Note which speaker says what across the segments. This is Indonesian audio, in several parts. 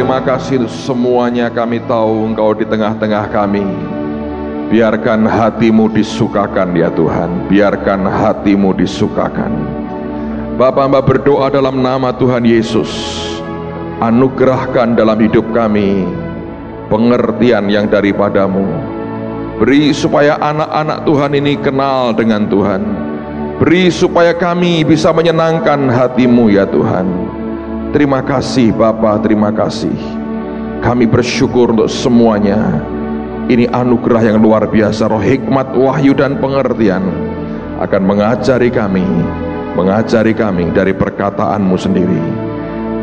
Speaker 1: terima kasih semuanya. Kami tahu Engkau di tengah-tengah kami. Biarkan hatimu disukakan ya Tuhan. Biarkan hatimu disukakan. Bapa, hamba berdoa dalam nama Tuhan Yesus. Anugerahkan dalam hidup kami pengertian yang daripadamu. Beri supaya anak-anak Tuhan ini kenal dengan Tuhan. Beri supaya kami bisa menyenangkan hatimu ya Tuhan. Terima kasih Bapa, terima kasih. Kami bersyukur untuk semuanya. Ini anugerah yang luar biasa. Roh hikmat, wahyu dan pengertian akan mengajari kami dari perkataanmu sendiri.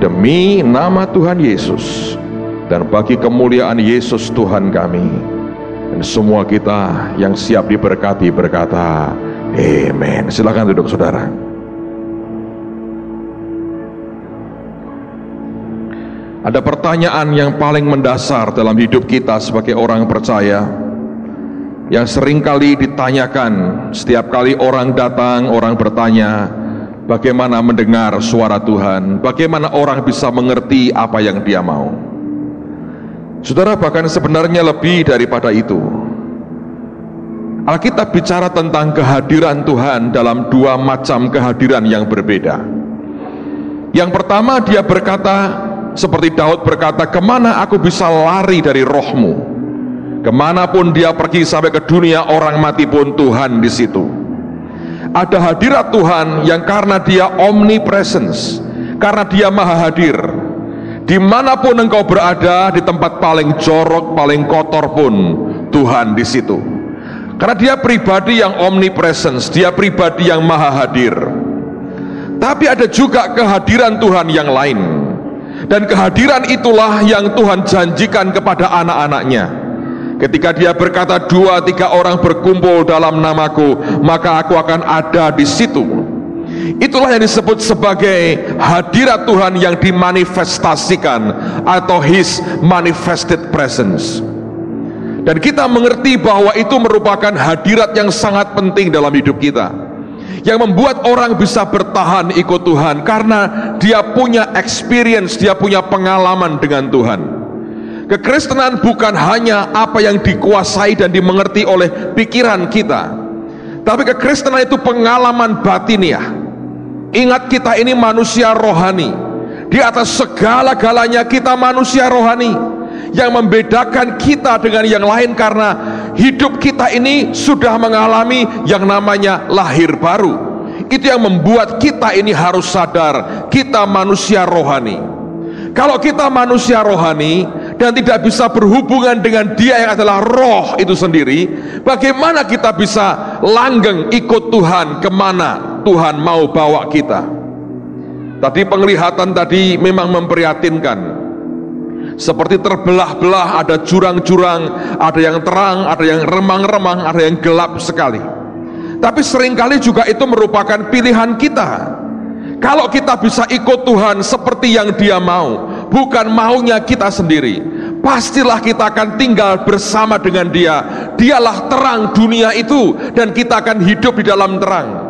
Speaker 1: Demi nama Tuhan Yesus dan bagi kemuliaan Yesus Tuhan kami. Dan semua kita yang siap diberkati berkata, amin. Silakan duduk saudara. Ada pertanyaan yang paling mendasar dalam hidup kita sebagai orang percaya, yang seringkali ditanyakan setiap kali orang datang, orang bertanya, bagaimana mendengar suara Tuhan, bagaimana orang bisa mengerti apa yang dia mau. Saudara, bahkan sebenarnya lebih daripada itu. Alkitab bicara tentang kehadiran Tuhan dalam dua macam kehadiran yang berbeda. Yang pertama, dia berkata, seperti Daud berkata, kemana aku bisa lari dari rohmu? Kemanapun dia pergi sampai ke dunia orang mati pun Tuhan di situ. Ada hadirat Tuhan yang karena dia omnipresence, karena dia maha hadir. Dimanapun engkau berada, di tempat paling jorok, paling kotor pun Tuhan di situ. Karena dia pribadi yang omnipresence, dia pribadi yang maha hadir. Tapi ada juga kehadiran Tuhan yang lain. Dan kehadiran itulah yang Tuhan janjikan kepada anak-anaknya. Ketika dia berkata 2-3 orang berkumpul dalam namaku, maka aku akan ada di situ. Itulah yang disebut sebagai hadirat Tuhan yang dimanifestasikan, atau His manifested presence. Dan kita mengerti bahwa itu merupakan hadirat yang sangat penting dalam hidup kita, yang membuat orang bisa bertahan ikut Tuhan karena dia punya experience, dia punya pengalaman dengan Tuhan. Kekristenan bukan hanya apa yang dikuasai dan dimengerti oleh pikiran kita, tapi kekristenan itu pengalaman batiniah. Ingat, kita ini manusia rohani. Di atas segala-galanya kita manusia rohani. Yang membedakan kita dengan yang lain karena hidup kita ini sudah mengalami yang namanya lahir baru. Itu yang membuat kita ini harus sadar, kita manusia rohani. Kalau kita manusia rohani dan tidak bisa berhubungan dengan Dia yang adalah roh itu sendiri, bagaimana kita bisa langgeng ikut Tuhan kemana Tuhan mau bawa kita? Tadi penglihatan tadi memang memprihatinkan. Seperti terbelah-belah, ada jurang-jurang, ada yang terang, ada yang remang-remang, ada yang gelap sekali. Tapi seringkali juga itu merupakan pilihan kita. Kalau kita bisa ikut Tuhan seperti yang Dia mau, bukan maunya kita sendiri, pastilah kita akan tinggal bersama dengan Dia. Dialah terang dunia itu, dan kita akan hidup di dalam terang.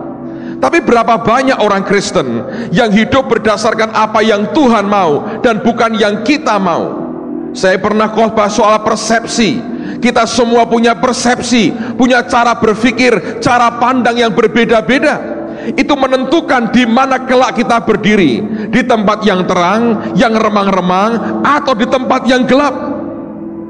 Speaker 1: Tapi berapa banyak orang Kristen yang hidup berdasarkan apa yang Tuhan mau dan bukan yang kita mau. Saya pernah khotbah soal persepsi. Kita semua punya persepsi, punya cara berpikir, cara pandang yang berbeda-beda. Itu menentukan di mana kelak kita berdiri, di tempat yang terang, yang remang-remang, atau di tempat yang gelap.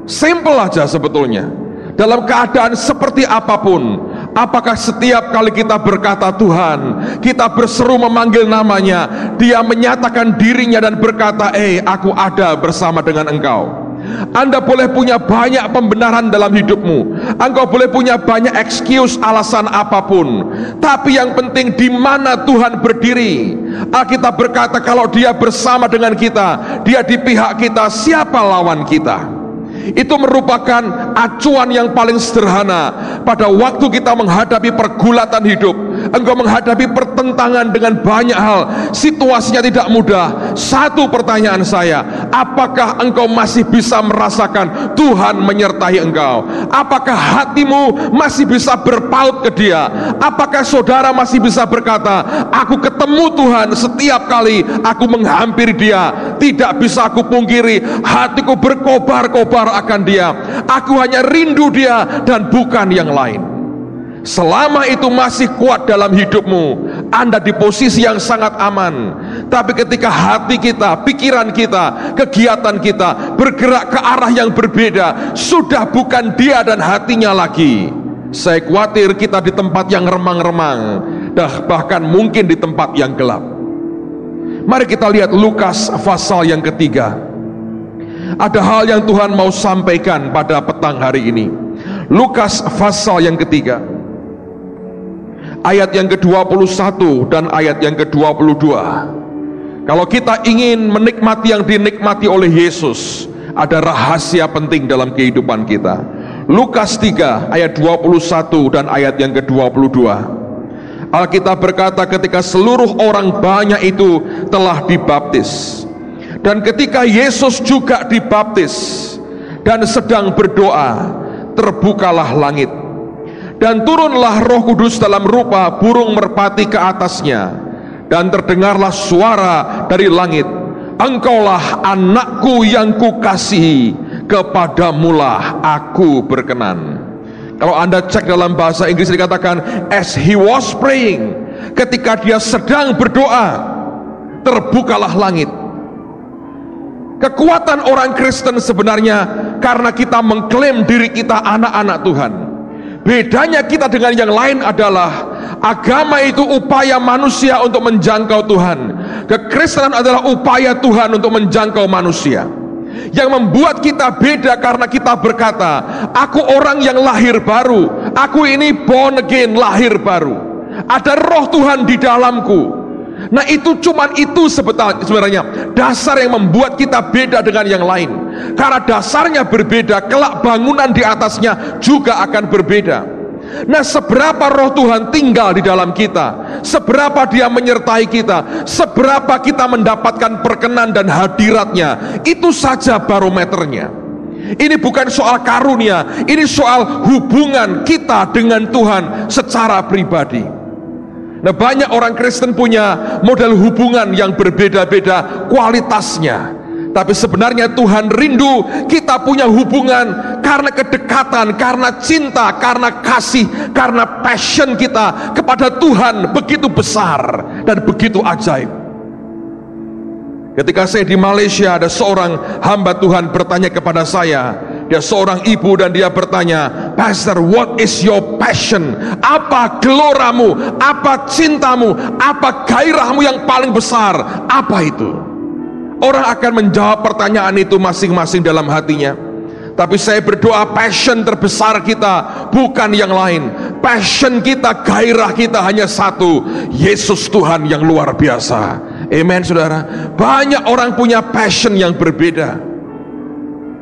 Speaker 1: Simple aja sebetulnya. Dalam keadaan seperti apapun, apakah setiap kali kita berkata Tuhan, kita berseru memanggil namanya, Dia menyatakan dirinya dan berkata, aku ada bersama dengan engkau. Anda boleh punya banyak pembenaran dalam hidupmu, engkau boleh punya banyak excuse, alasan apapun, tapi yang penting di mana Tuhan berdiri. Alkitab berkata kalau Dia bersama dengan kita, Dia di pihak kita, siapa lawan kita? Itu merupakan acuan yang paling sederhana pada waktu kita menghadapi pergulatan hidup. Engkau menghadapi pertentangan dengan banyak hal, situasinya tidak mudah. Satu pertanyaan saya, Apakah engkau masih bisa merasakan Tuhan menyertai engkau? Apakah hatimu masih bisa berpaut ke Dia? Apakah saudara masih bisa berkata, aku ketemu Tuhan setiap kali aku menghampiri Dia, tidak bisa aku pungkiri, hatiku berkobar-kobar akan Dia, aku hanya rindu Dia dan bukan yang lain. Selama itu masih kuat dalam hidupmu, Anda di posisi yang sangat aman. Tapi ketika hati kita, pikiran kita, kegiatan kita bergerak ke arah yang berbeda, sudah bukan Dia dan hatinya lagi, saya khawatir kita di tempat yang remang-remang, bahkan mungkin di tempat yang gelap. Mari kita lihat Lukas pasal yang ketiga. Ada hal yang Tuhan mau sampaikan pada petang hari ini. Lukas pasal yang ketiga, ayat yang ke-21 dan ayat yang ke-22. Kalau kita ingin menikmati yang dinikmati oleh Yesus, ada rahasia penting dalam kehidupan kita. Lukas 3 ayat 21 dan ayat yang ke-22. Alkitab berkata, ketika seluruh orang banyak itu telah dibaptis, dan ketika Yesus juga dibaptis dan sedang berdoa, terbukalah langit, dan turunlah Roh Kudus dalam rupa burung merpati ke atasnya, dan terdengarlah suara dari langit, engkaulah anakku yang kukasihi, kepadamulah aku berkenan. Kalau Anda cek dalam bahasa Inggris dikatakan, as he was praying, ketika dia sedang berdoa, terbukalah langit. Kekuatan orang Kristen sebenarnya karena kita mengklaim diri kita anak-anak Tuhan. Bedanya kita dengan yang lain adalah agama itu upaya manusia untuk menjangkau Tuhan. Kekristenan adalah upaya Tuhan untuk menjangkau manusia. Yang membuat kita beda karena kita berkata, aku orang yang lahir baru, aku ini born again, lahir baru, ada roh Tuhan di dalamku. Nah itu cuman itu sebenarnya dasar yang membuat kita beda dengan yang lain. Karena dasarnya berbeda, kelak bangunan di atasnya juga akan berbeda. Nah seberapa roh Tuhan tinggal di dalam kita, seberapa Dia menyertai kita, seberapa kita mendapatkan perkenan dan hadiratnya, itu saja barometernya. Ini bukan soal karunia, ini soal hubungan kita dengan Tuhan secara pribadi. Nah banyak orang Kristen punya model hubungan yang berbeda-beda kualitasnya, tapi sebenarnya Tuhan rindu kita punya hubungan karena kedekatan, karena cinta, karena kasih, karena passion kita kepada Tuhan begitu besar dan begitu ajaib. Ketika saya di Malaysia, ada seorang hamba Tuhan bertanya kepada saya. Dia seorang ibu dan dia bertanya, Pastor, what is your passion? Apa geloramu? Apa cintamu? Apa gairahmu yang paling besar? Apa itu? Orang akan menjawab pertanyaan itu masing-masing dalam hatinya. Tapi saya berdoa, passion terbesar kita bukan yang lain. Passion kita, gairah kita hanya satu, Yesus Tuhan yang luar biasa. Amen saudara. Banyak orang punya passion yang berbeda.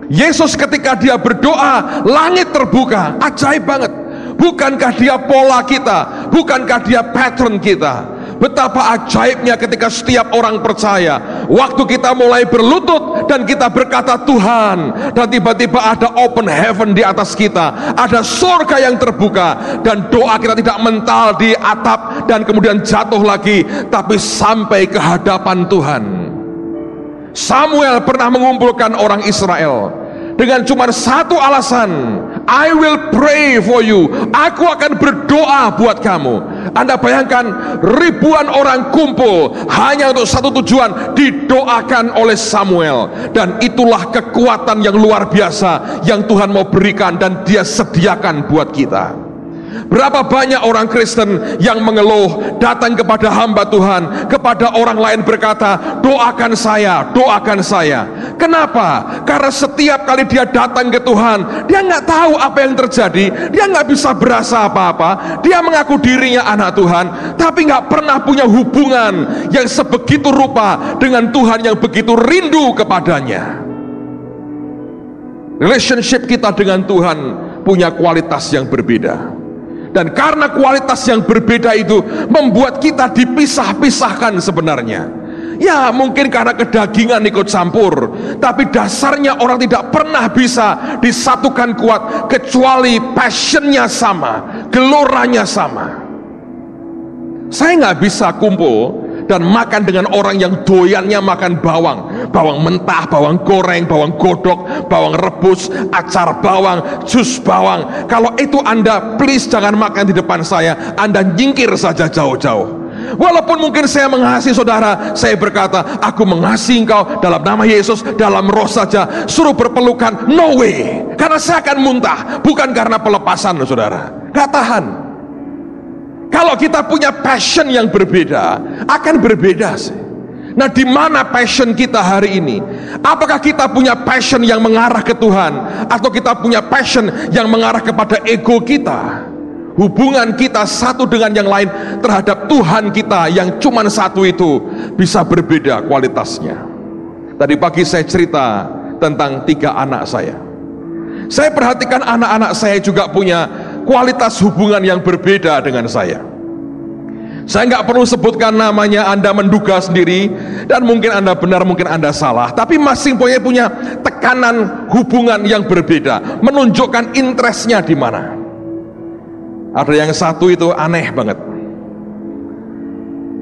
Speaker 1: Yesus ketika dia berdoa, langit terbuka, ajaib banget. Bukankah dia pola kita? Bukankah dia pattern kita? Betapa ajaibnya ketika setiap orang percaya, waktu kita mulai berlutut dan kita berkata Tuhan, dan tiba-tiba ada open heaven di atas kita, ada surga yang terbuka, dan doa kita tidak mental di atap dan kemudian jatuh lagi, tapi sampai ke hadapan Tuhan. Samuel pernah mengumpulkan orang Israel dengan cuma satu alasan, I will pray for you, aku akan berdoa buat kamu. Anda bayangkan ribuan orang kumpul hanya untuk satu tujuan, didoakan oleh Samuel. Dan itulah kekuatan yang luar biasa yang Tuhan mau berikan dan Dia sediakan buat kita. Berapa banyak orang Kristen yang mengeluh, datang kepada hamba Tuhan, kepada orang lain berkata, doakan saya, doakan saya. Kenapa? Karena setiap kali dia datang ke Tuhan, dia nggak tahu apa yang terjadi, dia nggak bisa berasa apa-apa. Dia mengaku dirinya anak Tuhan, tapi nggak pernah punya hubungan yang sebegitu rupa dengan Tuhan yang begitu rindu kepadanya. Relationship kita dengan Tuhan punya kualitas yang berbeda. Dan karena kualitas yang berbeda itu membuat kita dipisah-pisahkan sebenarnya. Ya mungkin karena kedagingan ikut campur, tapi dasarnya orang tidak pernah bisa disatukan kuat kecuali passionnya sama, geloranya sama. Saya nggak bisa kumpul dan makan dengan orang yang doyannya makan bawang mentah, bawang goreng, bawang godok, bawang rebus, acar bawang, jus bawang. Kalau itu Anda please jangan makan di depan saya, Anda nyingkir saja jauh-jauh. Walaupun mungkin saya mengasihi saudara, saya berkata, aku mengasihi engkau dalam nama Yesus, dalam roh saja, suruh berpelukan, no way. Karena saya akan muntah, bukan karena pelepasan saudara, gak tahan. Kalau kita punya passion yang berbeda, akan berbeda sih. Nah, di mana passion kita hari ini? Apakah kita punya passion yang mengarah ke Tuhan, atau kita punya passion yang mengarah kepada ego kita? Hubungan kita satu dengan yang lain terhadap Tuhan kita yang cuma satu itu bisa berbeda kualitasnya. Tadi pagi saya cerita tentang 3 anak saya. Saya perhatikan anak-anak saya juga punya kualitas hubungan yang berbeda dengan saya. Saya nggak perlu sebutkan namanya, Anda menduga sendiri, dan mungkin Anda benar, mungkin Anda salah. Tapi masing-masing punya tekanan hubungan yang berbeda, menunjukkan interestnya di mana. Ada yang satu itu aneh banget.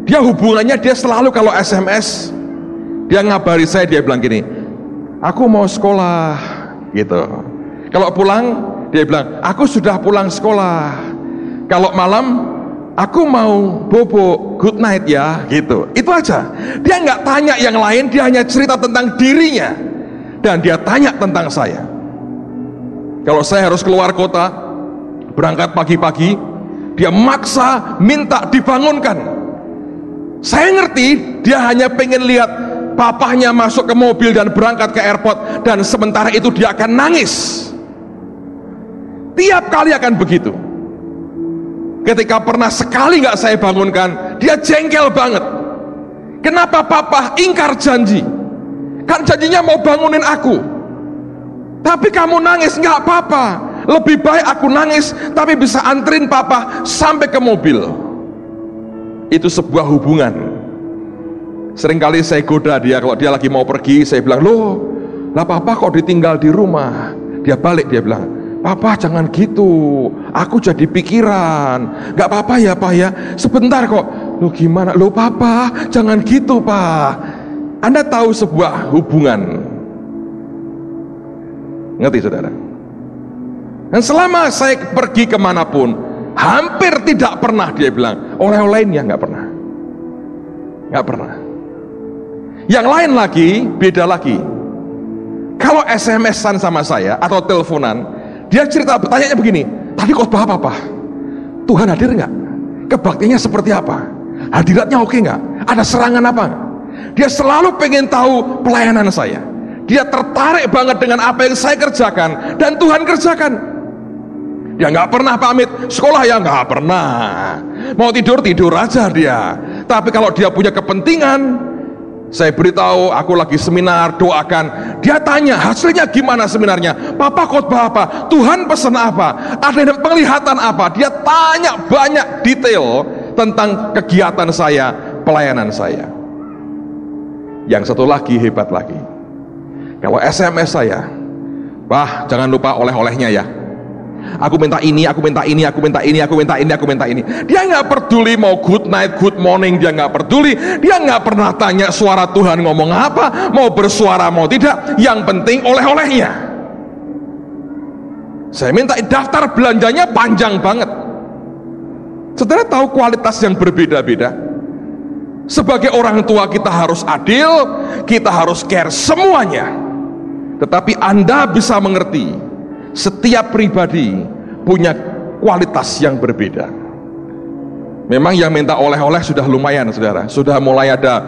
Speaker 1: Dia hubungannya, dia selalu kalau SMS, dia ngabari saya, dia bilang gini, aku mau sekolah, gitu. Kalau pulang, dia bilang, aku sudah pulang sekolah. Kalau malam, aku mau bobo, good night ya, gitu. Itu aja. Dia nggak tanya yang lain, dia hanya cerita tentang dirinya, dan dia tanya tentang saya. Kalau saya harus keluar kota, berangkat pagi-pagi, dia maksa minta dibangunkan. Saya ngerti dia hanya pengen lihat papahnya masuk ke mobil dan berangkat ke airport, dan sementara itu dia akan nangis. Tiap kali akan begitu. Ketika pernah sekali nggak saya bangunkan, dia jengkel banget. Kenapa papa ingkar janji? Kan janjinya mau bangunin aku, tapi kamu nangis. Nggak apa-apa, lebih baik aku nangis tapi bisa anterin papa sampai ke mobil. Itu sebuah hubungan. Seringkali saya goda dia, kalau dia lagi mau pergi, saya bilang, loh lah papa kok ditinggal di rumah? Dia balik, dia bilang, papa jangan gitu, aku jadi pikiran. Gak apa-apa ya pak ya, sebentar kok. Loh gimana? Loh papa jangan gitu pak. Anda tahu sebuah hubungan, ngerti saudara? Dan selama saya pergi kemanapun, hampir tidak pernah dia bilang oleh-olehnya, nggak pernah, nggak pernah. Yang lain lagi, beda lagi. Kalau SMS-an sama saya atau teleponan, dia cerita, bertanya begini, tadi khotbah apa pak? Tuhan hadir nggak? Kebaktiannya seperti apa? Hadiratnya oke nggak? Ada serangan apa? Dia selalu pengen tahu pelayanan saya. Dia tertarik banget dengan apa yang saya kerjakan dan Tuhan kerjakan. Dia nggak pernah pamit sekolah, ya nggak pernah. Mau tidur aja dia. Tapi kalau dia punya kepentingan, saya beritahu aku lagi seminar, doakan. Dia tanya hasilnya gimana seminarnya, papa khotbah apa, Tuhan pesan apa, ada penglihatan apa. Dia tanya banyak detail tentang kegiatan saya, pelayanan saya. Yang satu lagi hebat lagi, kalau SMS saya, wah jangan lupa oleh-olehnya ya. Aku minta ini, aku minta ini, aku minta ini, aku minta ini, aku minta ini. Dia nggak peduli mau good night, good morning, dia nggak peduli. Dia nggak pernah tanya suara Tuhan ngomong apa, mau bersuara mau tidak. Yang penting oleh-olehnya. Saya minta daftar belanjanya panjang banget. Saudara tahu kualitas yang berbeda-beda. Sebagai orang tua kita harus adil, kita harus care semuanya. Tetapi Anda bisa mengerti, setiap pribadi punya kualitas yang berbeda. Memang yang minta oleh-oleh sudah lumayan saudara, sudah mulai ada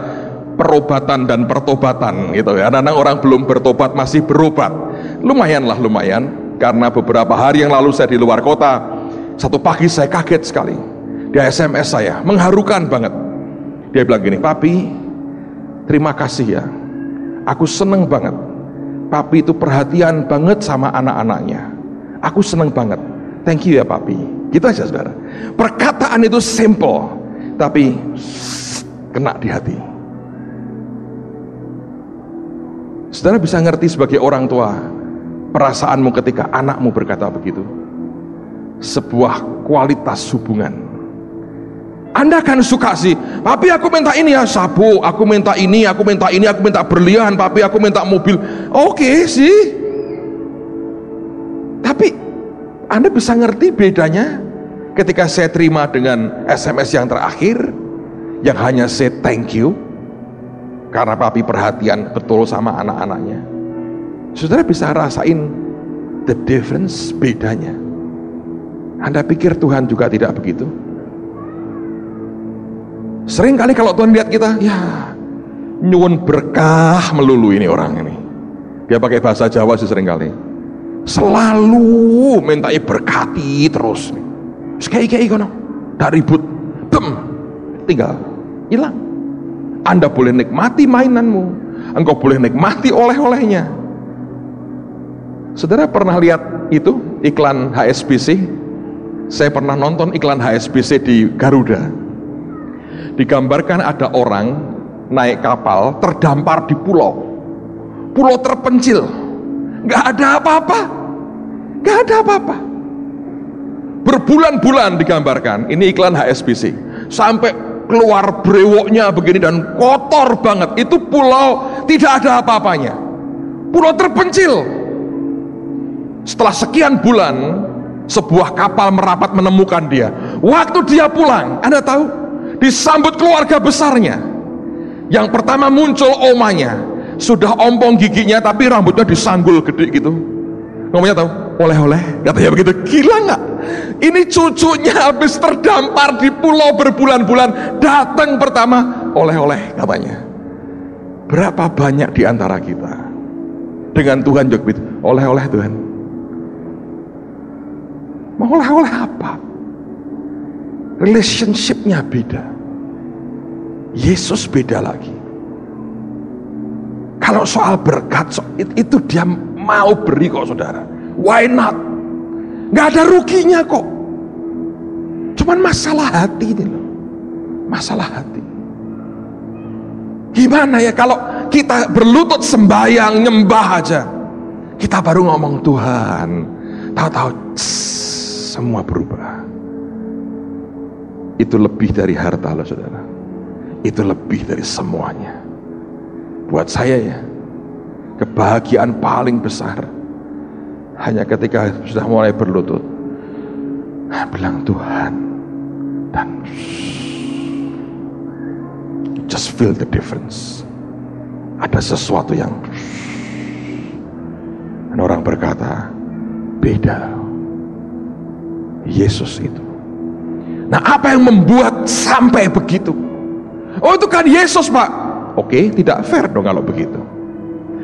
Speaker 1: perobatan dan pertobatan gitu ya. Kadang orang belum bertobat masih berobat. Lumayan, karena beberapa hari yang lalu saya di luar kota. Satu pagi saya kaget sekali, dia SMS saya, mengharukan banget. Dia bilang gini, papi terima kasih ya, aku seneng banget. Papi itu perhatian banget sama anak-anaknya. Aku seneng banget. Thank you ya papi. Gitu aja saudara. Perkataan itu simple, tapi kena di hati. Saudara bisa ngerti sebagai orang tua perasaanmu ketika anakmu berkata begitu. Sebuah kualitas hubungan. Anda kan suka sih, papi aku minta ini ya sabuk, aku minta ini, aku minta ini, aku minta berlian, papi aku minta mobil. Oke sih. Tapi Anda bisa ngerti bedanya ketika saya terima dengan SMS yang terakhir, yang hanya say thank you karena papi perhatian betul sama anak-anaknya. Saudara bisa rasain the difference, bedanya. Anda pikir Tuhan juga tidak begitu? Sering kali kalau Tuhan lihat kita, ya nyuwun berkah melulu ini orang ini. Dia pakai bahasa Jawa sih sering kali. Selalu minta berkati terus. Sekei-kei kono, tak ribut, tinggal hilang. Anda boleh nikmati mainanmu, engkau boleh nikmati oleh-olehnya. Saudara pernah lihat itu iklan HSBC? Saya pernah nonton iklan HSBC di Garuda. Digambarkan ada orang naik kapal terdampar di pulau terpencil, nggak ada apa-apa, berbulan-bulan digambarkan. Ini iklan HSBC, sampai keluar brewoknya begini dan kotor banget. Itu pulau tidak ada apa-apanya, pulau terpencil. Setelah sekian bulan, sebuah kapal merapat menemukan dia. Waktu dia pulang, Anda tahu, disambut keluarga besarnya. Yang pertama muncul omanya, sudah ompong giginya tapi rambutnya disanggul gede gitu. Ngomongnya tahu, oleh-oleh, katanya begitu. Gila nggak? Ini cucunya habis terdampar di pulau berbulan-bulan, datang pertama, oleh-oleh katanya. Berapa banyak di antara kita dengan Tuhan juga begitu, oleh-oleh Tuhan. Mau oleh-oleh apa? Relationship-nya beda. Yesus beda lagi. Kalau soal berkat, itu dia mau beri kok saudara. Why not? Gak ada ruginya kok. Cuman masalah hati ini loh. Masalah hati. Gimana ya kalau kita berlutut sembahyang, nyembah aja, kita baru ngomong Tuhan, tahu-tahu semua berubah. Itu lebih dari harta loh saudara. Itu lebih dari semuanya. Buat saya ya, kebahagiaan paling besar hanya ketika sudah mulai berlutut, bilang Tuhan, dan just feel the difference. Ada sesuatu yang, dan orang berkata, beda. Yesus itu. Nah, apa yang membuat sampai begitu? Oh, itu kan Yesus, Pak. Oke, tidak fair dong kalau begitu.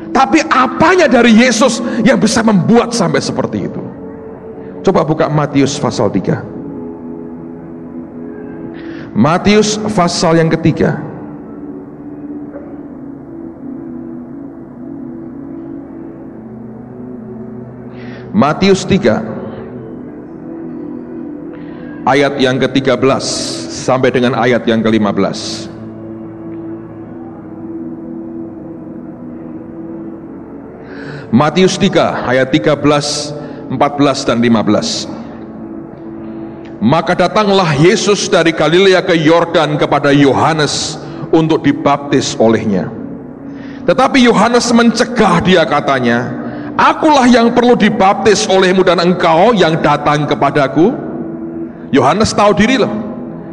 Speaker 1: Tapi apanya dari Yesus yang bisa membuat sampai seperti itu? Coba buka Matius pasal 3. Matius pasal yang ketiga. Matius 3 ayat yang ke-13 sampai dengan ayat yang ke-15. Matius 3 ayat 13, 14 dan 15. Maka datanglah Yesus dari Galilea ke Yordan kepada Yohanes untuk dibaptis olehnya. Tetapi Yohanes mencegah dia, katanya, akulah yang perlu dibaptis olehmu dan engkau yang datang kepadaku. Yohanes tahu diri loh.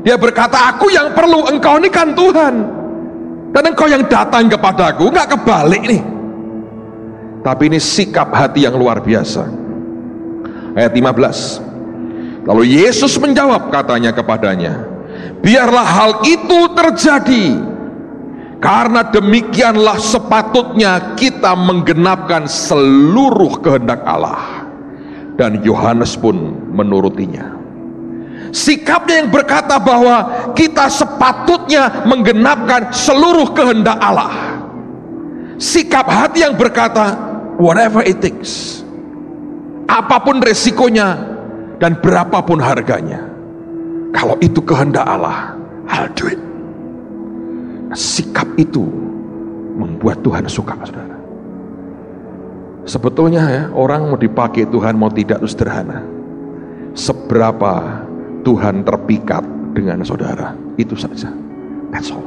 Speaker 1: Dia berkata, aku yang perlu, engkau ini kan Tuhan, dan engkau yang datang kepadaku. Enggak kebalik nih. Tapi ini sikap hati yang luar biasa. Ayat 15. Lalu Yesus menjawab, katanya kepadanya, biarlah hal itu terjadi, karena demikianlah sepatutnya kita menggenapkan seluruh kehendak Allah. Dan Yohanes pun menurutinya. Sikapnya yang berkata bahwa kita sepatutnya menggenapkan seluruh kehendak Allah. Sikap hati yang berkata, whatever it takes, apapun resikonya dan berapapun harganya, kalau itu kehendak Allah, I'll do it. Sikap itu membuat Tuhan suka, saudara. Sebetulnya ya, orang mau dipakai Tuhan mau tidak itu sederhana. Seberapa Tuhan terpikat dengan saudara, itu saja. That's all.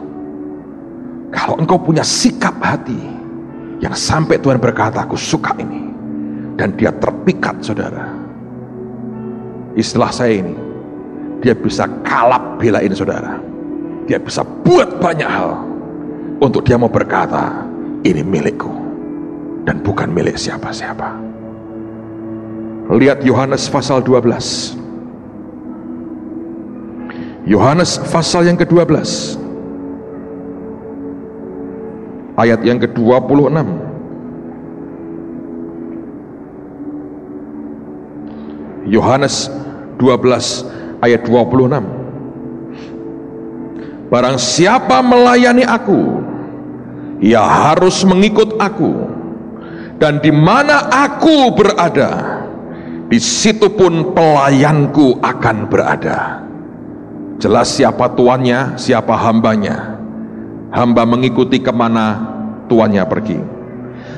Speaker 1: Kalau engkau punya sikap hati yang sampai Tuhan berkata, aku suka ini, dan dia terpikat saudara, istilah saya ini, dia bisa kalap belain saudara. Dia bisa buat banyak hal untuk dia mau berkata, ini milikku dan bukan milik siapa-siapa. Lihat Yohanes pasal 12. Yohanes pasal yang ke-12 ayat yang ke-26. Yohanes 12 ayat 26. Barang siapa melayani aku, ia harus mengikut aku, dan di mana aku berada, di situ pun pelayanku akan berada. Jelas siapa tuannya, siapa hambanya. Hamba mengikuti kemana tuannya pergi.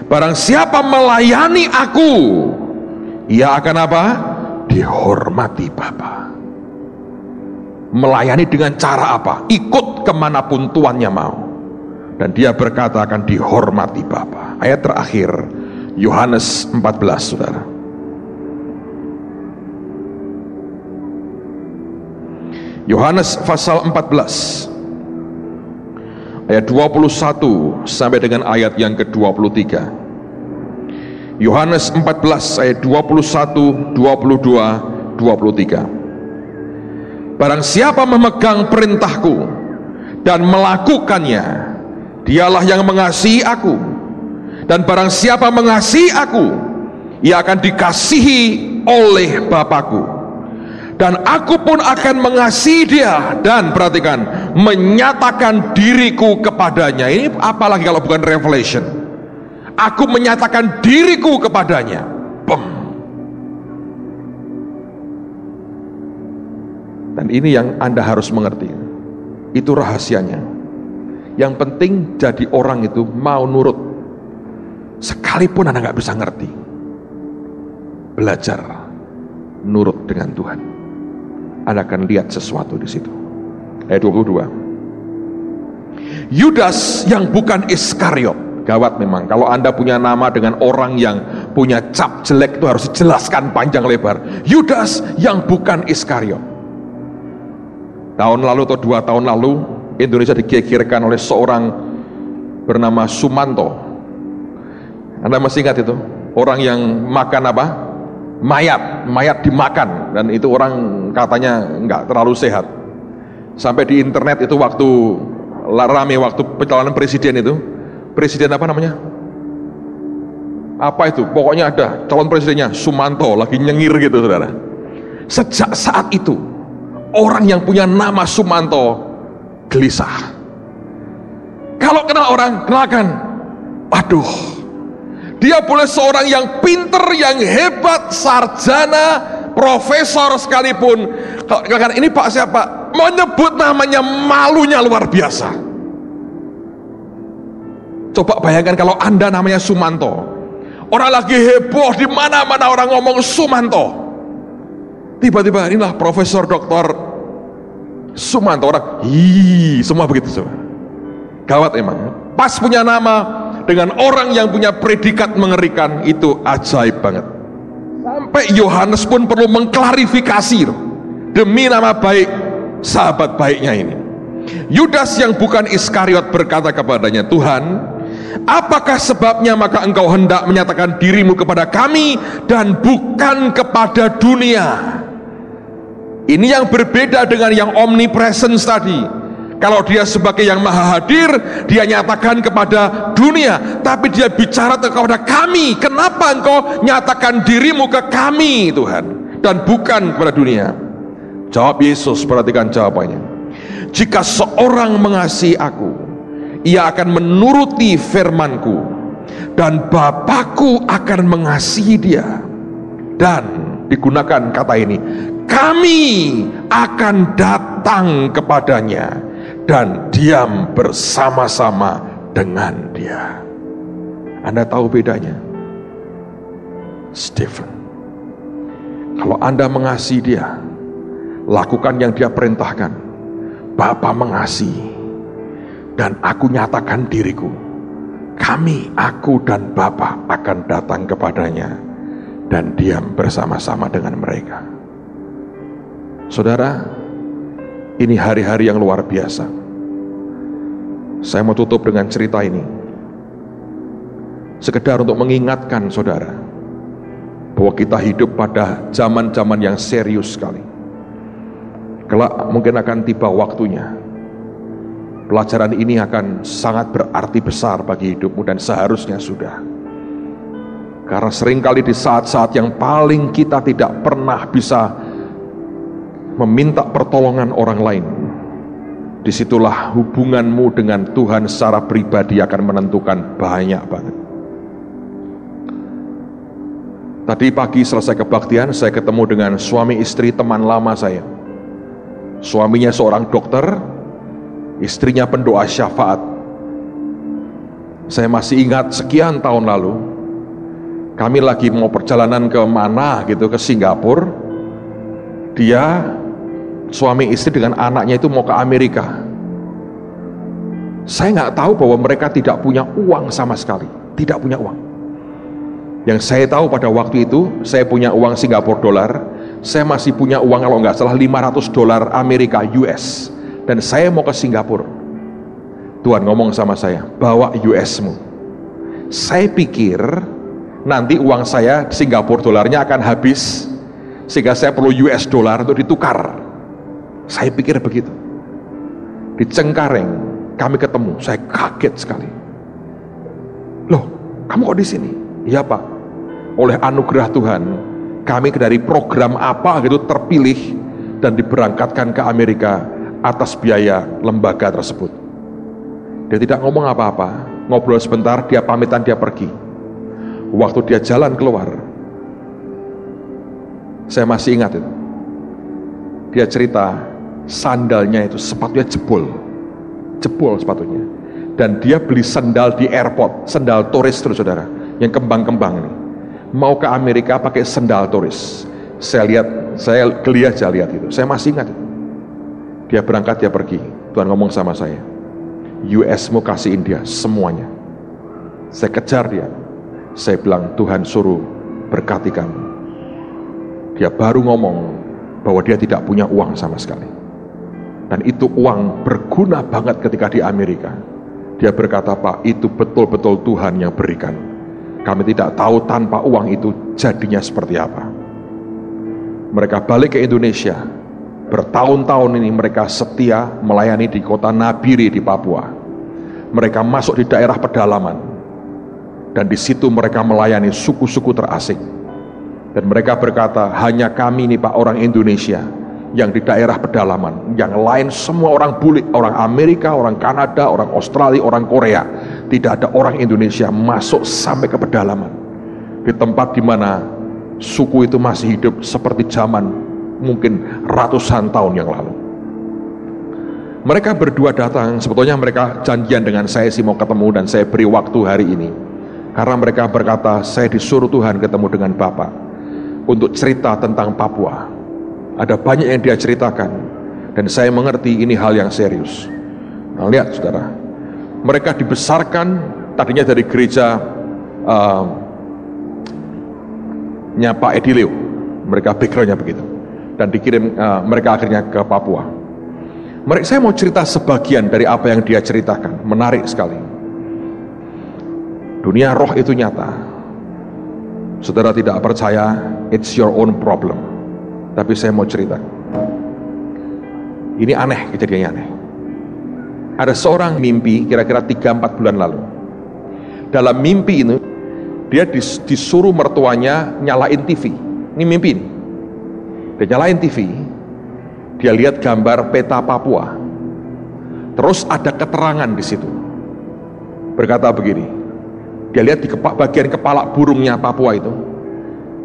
Speaker 1: Barang siapa melayani aku, ia akan apa? Dihormati Bapa. Melayani dengan cara apa? Ikut kemanapun tuannya mau. Dan dia berkata akan dihormati Bapa. Ayat terakhir Yohanes 14, saudara. Yohanes pasal 14 ayat 21 sampai dengan ayat yang ke-23. Yohanes 14 ayat 21, 22, 23. Barang siapa memegang perintahku dan melakukannya, dialah yang mengasihi aku. Dan barang siapa mengasihi aku, ia akan dikasihi oleh Bapakku. Dan aku pun akan mengasihi dia, dan perhatikan, menyatakan diriku kepadanya. Ini apalagi kalau bukan revelation. Aku menyatakan diriku kepadanya. Dan ini yang Anda harus mengerti. Itu rahasianya. Yang penting jadi orang itu mau nurut. Sekalipun Anda nggak bisa ngerti, belajar nurut dengan Tuhan. Anda akan lihat sesuatu di situ. Ayat 22. Yudas yang bukan Iskariot. Gawat memang. Kalau Anda punya nama dengan orang yang punya cap jelek, itu harus dijelaskan panjang lebar. Yudas yang bukan Iskariot. Tahun lalu atau 2 tahun lalu, Indonesia digegerkan oleh seorang bernama Sumanto. Anda masih ingat itu? Orang yang makan apa? Mayat dimakan, dan itu orang katanya nggak terlalu sehat. Sampai di internet itu waktu rame, waktu pencalonan presiden itu, presiden apa namanya? Apa itu? Pokoknya ada calon presidennya Sumanto lagi nyengir gitu, saudara. Sejak saat itu, orang yang punya nama Sumanto gelisah. Kalau kenal orang, kenalkan, aduh, dia boleh seorang yang pinter, yang hebat, sarjana, profesor sekalipun. Kalau kenalkan, ini Pak siapa? Menyebut namanya malunya luar biasa. Coba bayangkan kalau Anda namanya Sumanto. Orang lagi heboh, di mana-mana orang ngomong Sumanto. Tiba-tiba inilah Profesor Doktor Sumanto, orang semua begitu semua. Gawat emang. Pas punya nama dengan orang yang punya predikat mengerikan, itu ajaib banget. Sampai Yohanes pun perlu mengklarifikasi demi nama baik sahabat baiknya ini. Yudas yang bukan Iskariot berkata kepadanya, Tuhan, apakah sebabnya maka engkau hendak menyatakan dirimu kepada kami dan bukan kepada dunia? Ini yang berbeda dengan yang omnipresence tadi. Kalau dia sebagai yang maha hadir, dia nyatakan kepada dunia, tapi dia bicara kepada kami. Kenapa engkau nyatakan dirimu ke kami, Tuhan, dan bukan kepada dunia? Jawab Yesus, perhatikan jawabannya. Jika seorang mengasihi aku, ia akan menuruti firmanku, dan Bapakku akan mengasihi dia. Dan digunakan kata ini, kami akan datang kepadanya dan diam bersama-sama dengan dia. Anda tahu bedanya? It's different. Kalau Anda mengasihi dia, lakukan yang dia perintahkan. Bapa mengasihi, dan aku nyatakan diriku. Kami, aku dan Bapa akan datang kepadanya dan diam bersama-sama dengan mereka. Saudara, ini hari-hari yang luar biasa. Saya mau tutup dengan cerita ini, sekedar untuk mengingatkan saudara bahwa kita hidup pada zaman-zaman yang serius sekali. Kelak mungkin akan tiba waktunya. Pelajaran ini akan sangat berarti besar bagi hidupmu, dan seharusnya sudah. Karena seringkali di saat-saat yang paling kita tidak pernah bisa meminta pertolongan orang lain, disitulah hubunganmu dengan Tuhan secara pribadi akan menentukan banyak banget. Tadi pagi selesai kebaktian, saya ketemu dengan suami istri teman lama saya. Suaminya seorang dokter, istrinya pendoa syafaat. Saya masih ingat sekian tahun lalu, kami lagi mau perjalanan ke mana gitu, ke Singapura. Dia, suami istri dengan anaknya itu mau ke Amerika. Saya nggak tahu bahwa mereka tidak punya uang sama sekali, tidak punya uang. Yang saya tahu pada waktu itu, saya punya uang Singapura dolar, saya masih punya uang kalau nggak salah $500 Amerika US, dan saya mau ke Singapura. Tuhan ngomong sama saya, bawa US-mu. Saya pikir nanti uang saya Singapura dolarnya akan habis, sehingga saya perlu US dollar untuk ditukar. Saya pikir begitu. Di Cengkareng kami ketemu, saya kaget sekali. Loh, kamu kok di sini? Iya Pak. Oleh anugerah Tuhan, kami dari program apa gitu terpilih dan diberangkatkan ke Amerika atas biaya lembaga tersebut. Dia tidak ngomong apa-apa, ngobrol sebentar, dia pamitan, dia pergi. Waktu dia jalan keluar, saya masih ingat itu. Dia cerita sandalnya itu, sepatunya jebol sepatunya. Dan dia beli sandal di airport, sandal turis terus saudara, yang kembang-kembang ini. Mau ke Amerika pakai sandal turis. Saya geli aja lihat itu. Saya masih ingat itu. Dia berangkat, dia pergi. Tuhan ngomong sama saya, US-mu kasihin dia semuanya. Saya kejar dia. Saya bilang, Tuhan suruh berkati kamu. Dia baru ngomong bahwa dia tidak punya uang sama sekali. Dan itu uang berguna banget ketika di Amerika. Dia berkata, Pak, itu betul-betul Tuhan yang berikan. Kami tidak tahu tanpa uang itu jadinya seperti apa. Mereka balik ke Indonesia. Bertahun-tahun ini mereka setia melayani di kota Nabire di Papua. Mereka masuk di daerah pedalaman. Dan di situ mereka melayani suku-suku terasing. Dan mereka berkata, hanya kami ini Pak, orang Indonesia yang di daerah pedalaman. Yang lain semua orang bule, orang Amerika, orang Kanada, orang Australia, orang Korea. Tidak ada orang Indonesia masuk sampai ke pedalaman, di tempat di mana suku itu masih hidup seperti zaman mungkin ratusan tahun yang lalu. Mereka berdua datang, sebetulnya mereka janjian dengan saya sih mau ketemu, dan saya beri waktu hari ini. Karena mereka berkata, saya disuruh Tuhan ketemu dengan Bapak untuk cerita tentang Papua. Ada banyak yang dia ceritakan, dan saya mengerti ini hal yang serius. Nah, lihat saudara, mereka dibesarkan tadinya dari gereja Pak Edileo, mereka backgroundnya begitu, dan dikirim mereka akhirnya ke Papua. Saya mau cerita sebagian dari apa yang dia ceritakan, menarik sekali. Dunia roh itu nyata. Saudara tidak percaya, it's your own problem. Tapi saya mau cerita. Ini aneh, kejadiannya aneh. Ada seorang mimpi kira-kira 3-4 bulan lalu. Dalam mimpi ini, dia disuruh mertuanya nyalain TV. Ini mimpi ini. Dia nyalain TV, dia lihat gambar peta Papua. Terus ada keterangan di situ. Berkata begini, dia lihat di bagian kepala burungnya Papua itu,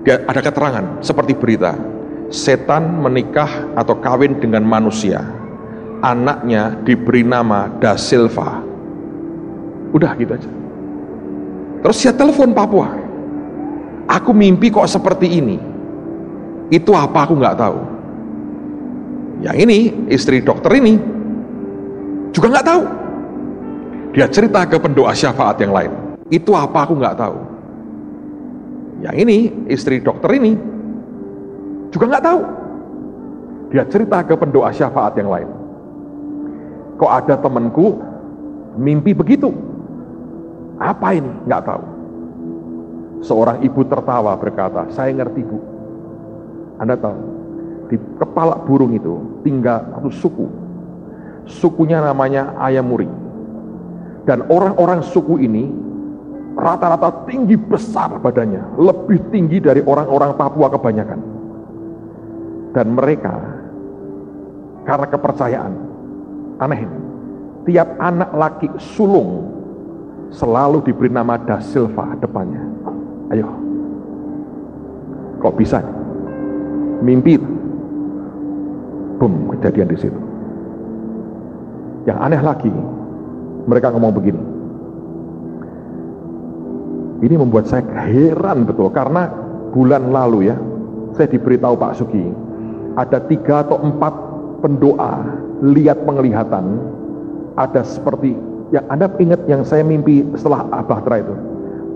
Speaker 1: dia ada keterangan seperti berita. Setan menikah atau kawin dengan manusia. Anaknya diberi nama Da Silva. Udah gitu aja. Terus dia telepon Papua. Aku mimpi kok seperti ini. Itu apa aku nggak tahu. Yang ini, istri dokter ini juga nggak tahu. Dia cerita ke pendoa syafaat yang lain. Itu apa aku nggak tahu. Yang ini, istri dokter ini juga nggak tahu. Dia cerita ke pendoa syafaat yang lain. Kok ada temanku mimpi begitu? Apa ini? Nggak tahu. Seorang ibu tertawa berkata, saya ngerti Bu. Anda tahu, di kepala burung itu tinggal satu suku. Sukunya namanya Ayamuri. Dan orang-orang suku ini rata-rata tinggi besar badannya, lebih tinggi dari orang-orang Papua kebanyakan. Dan mereka, karena kepercayaan, aneh, tiap anak laki sulung selalu diberi nama Da Silva depannya. Ayo, kok bisa? Mimpi, boom, kejadian di situ. Yang aneh lagi, mereka ngomong begini. Ini membuat saya heran betul, karena bulan lalu ya, saya diberitahu Pak Sugi, ada 3 atau 4 pendoa lihat penglihatan, ada seperti yang Anda ingat yang saya mimpi setelah Bahtera itu,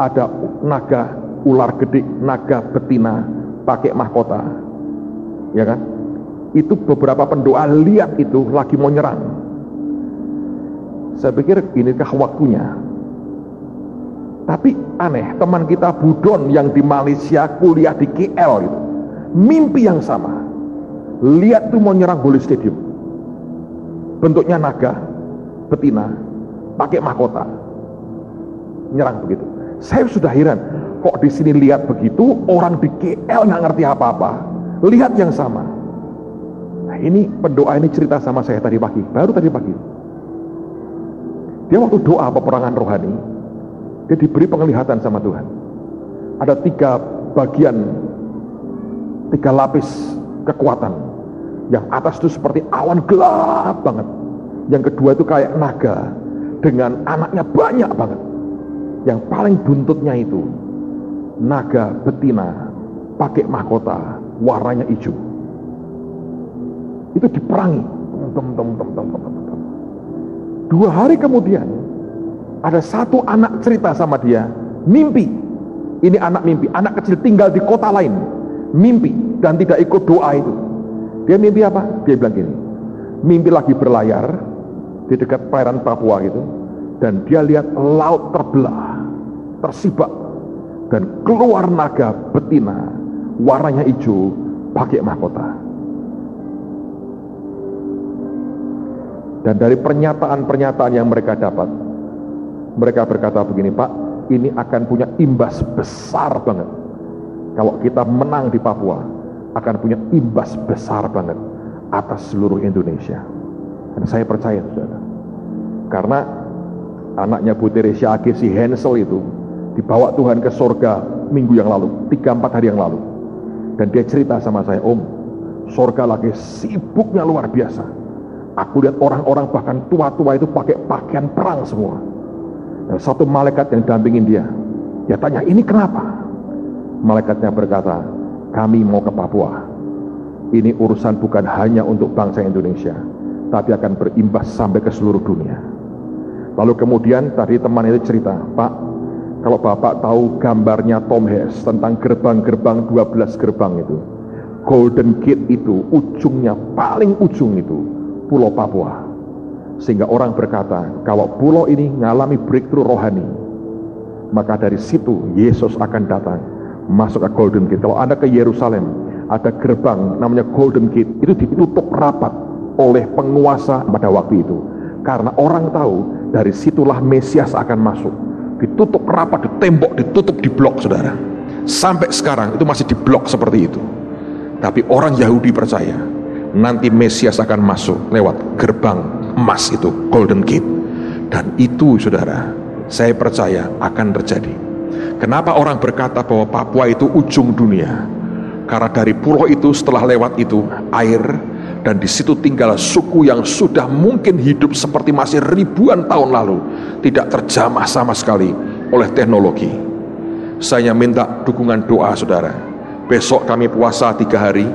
Speaker 1: ada naga, ular gede, naga betina pakai mahkota, ya kan? Itu beberapa pendoa lihat itu lagi mau nyerang. Saya pikir inikah waktunya. Tapi aneh, teman kita Budon yang di Malaysia kuliah di KL itu, mimpi yang sama. Lihat tuh mau nyerang Bola Stadium. Bentuknya naga betina pakai mahkota, nyerang begitu. Saya sudah heran, kok di sini lihat begitu, orang di KL nggak ngerti apa-apa, lihat yang sama. Nah, ini pendoa ini cerita sama saya tadi pagi, baru tadi pagi. Dia waktu doa peperangan rohani, dia diberi penglihatan sama Tuhan. Ada 3 bagian, 3 lapis kekuatan. Yang atas itu seperti awan gelap banget. Yang kedua itu kayak naga dengan anaknya banyak banget. Yang paling buntutnya itu naga betina pakai mahkota warnanya hijau. Itu diperangi. 2 hari kemudian ada 1 anak cerita sama dia, mimpi. Ini anak mimpi, anak kecil tinggal di kota lain, mimpi dan tidak ikut doa itu. Dia mimpi apa? Dia bilang gini, mimpi lagi berlayar di dekat perairan Papua gitu, dan dia lihat laut terbelah, tersibak, dan keluar naga betina warnanya hijau pakai mahkota. Dan dari pernyataan-pernyataan yang mereka dapat, mereka berkata begini, Pak, ini akan punya imbas besar banget. Kalau kita menang di Papua, akan punya imbas besar banget atas seluruh Indonesia. Dan saya percaya, saudara, karena anaknya Bu Teresia Age, si Hansel itu dibawa Tuhan ke surga minggu yang lalu, 3-4 hari yang lalu. Dan dia cerita sama saya, Om, surga lagi sibuknya luar biasa. Aku lihat orang-orang bahkan tua-tua itu pakai pakaian perang semua. Dan satu malaikat yang dampingin dia tanya, ini kenapa? Malaikatnya berkata, kami mau ke Papua. Ini urusan bukan hanya untuk bangsa Indonesia, tapi akan berimbas sampai ke seluruh dunia. Lalu kemudian tadi teman itu cerita, Pak, kalau Bapak tahu gambarnya Tom Hanks tentang gerbang-gerbang 12 gerbang itu, Golden Gate itu ujungnya, paling ujung itu Pulau Papua. Sehingga orang berkata, kalau pulau ini mengalami breakthrough rohani, maka dari situ Yesus akan datang masuk ke Golden Gate. Kalau Anda ke Yerusalem, ada gerbang namanya Golden Gate, itu ditutup rapat oleh penguasa pada waktu itu, karena orang tahu dari situlah Mesias akan masuk. Ditutup rapat, ditembok, ditutup, diblok, saudara. Sampai sekarang itu masih diblok seperti itu. Tapi orang Yahudi percaya nanti Mesias akan masuk lewat gerbang emas itu, Golden Gate. Dan itu, saudara, saya percaya akan terjadi. Kenapa orang berkata bahwa Papua itu ujung dunia? Karena dari pulau itu, setelah lewat itu air, dan di situ tinggal suku yang sudah mungkin hidup seperti masih ribuan tahun lalu, tidak terjamah sama sekali oleh teknologi. Saya minta dukungan doa saudara. Besok kami puasa 3 hari.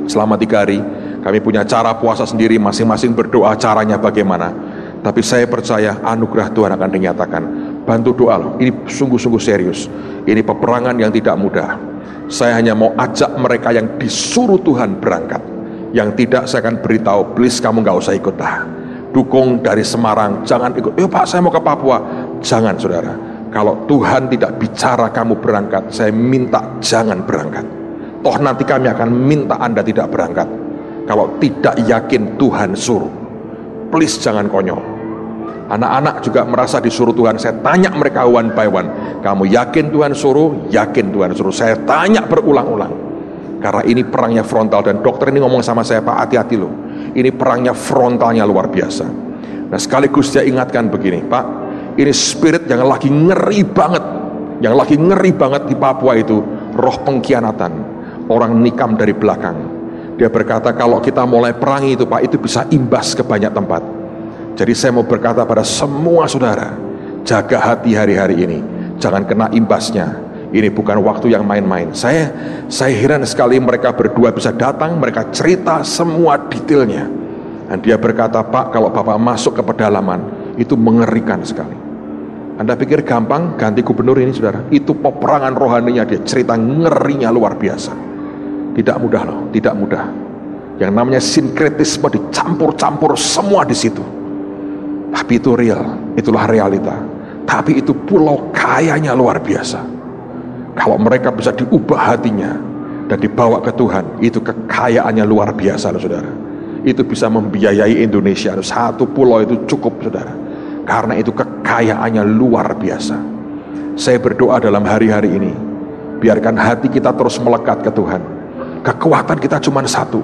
Speaker 1: Selama 3 hari kami punya cara puasa sendiri, masing-masing berdoa caranya bagaimana. Tapi saya percaya anugerah Tuhan akan dinyatakan. Bantu doa loh, ini sungguh-sungguh serius. Ini peperangan yang tidak mudah. Saya hanya mau ajak mereka yang disuruh Tuhan berangkat. Yang tidak saya akan beritahu, please kamu gak usah ikut dah. Dukung dari Semarang, jangan ikut. Pak saya mau ke Papua. Jangan saudara. Kalau Tuhan tidak bicara kamu berangkat, saya minta jangan berangkat. Toh nanti kami akan minta Anda tidak berangkat. Kalau tidak yakin Tuhan suruh, please jangan konyol. Anak-anak juga merasa disuruh Tuhan. Saya tanya mereka one by one, kamu yakin Tuhan suruh? Yakin Tuhan suruh. Saya tanya berulang-ulang. Karena ini perangnya frontal. Dan dokter ini ngomong sama saya, Pak hati-hati loh, ini perangnya frontalnya luar biasa. Nah sekaligus dia ingatkan begini, Pak, ini spirit yang lagi ngeri banget. Yang lagi ngeri banget di Papua itu roh pengkhianatan, orang nikam dari belakang. Dia berkata kalau kita mulai perangi itu Pak, itu bisa imbas ke banyak tempat. Jadi saya mau berkata pada semua saudara, jaga hati hari-hari ini, jangan kena imbasnya. Ini bukan waktu yang main-main. Saya heran sekali mereka berdua bisa datang, mereka cerita semua detailnya. Dan dia berkata, Pak kalau Bapak masuk ke pedalaman, itu mengerikan sekali. Anda pikir gampang ganti gubernur ini saudara? Itu peperangan rohaninya, dia cerita ngerinya luar biasa. Tidak mudah loh, tidak mudah. Yang namanya sinkretisme dicampur-campur semua di situ. Tapi itu real, itulah realita. Tapi itu pulau kayanya luar biasa. Kalau mereka bisa diubah hatinya dan dibawa ke Tuhan, itu kekayaannya luar biasa loh saudara. Itu bisa membiayai Indonesia. Satu pulau itu cukup saudara. Karena itu kekayaannya luar biasa. Saya berdoa dalam hari-hari ini, biarkan hati kita terus melekat ke Tuhan. Kekuatan kita cuma satu,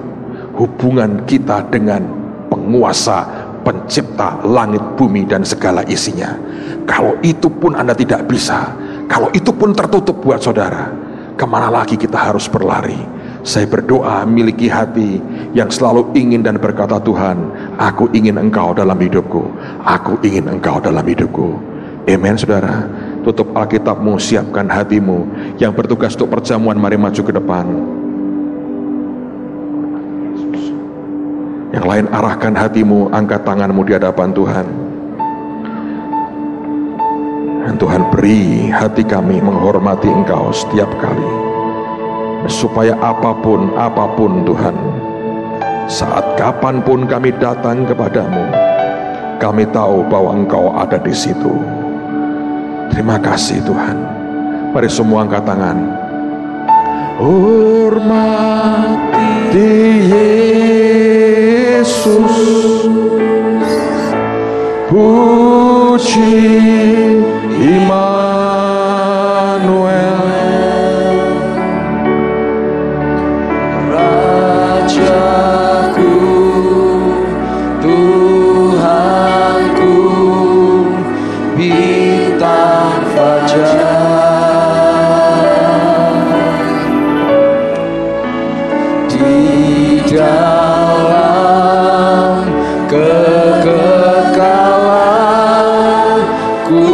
Speaker 1: hubungan kita dengan penguasa, pencipta langit, bumi, dan segala isinya. Kalau itu pun Anda tidak bisa, kalau itu pun tertutup buat saudara, kemana lagi kita harus berlari? Saya berdoa miliki hati yang selalu ingin dan berkata, Tuhan, aku ingin Engkau dalam hidupku, aku ingin Engkau dalam hidupku. Amen saudara. Tutup Alkitabmu, siapkan hatimu. Yang bertugas untuk perjamuan, mari maju ke depan. Yang lain arahkan hatimu, angkat tanganmu di hadapan Tuhan. Dan Tuhan beri hati kami menghormati Engkau setiap kali. Supaya apapun Tuhan, saat kapanpun kami datang kepadamu, kami tahu bahwa Engkau ada di situ. Terima kasih Tuhan. Mari semua angkat tangan. Hormati Yesus, puji Immanuel, Rajaku, Tuhanku, bintang fajar. Di dalam kekekalan ku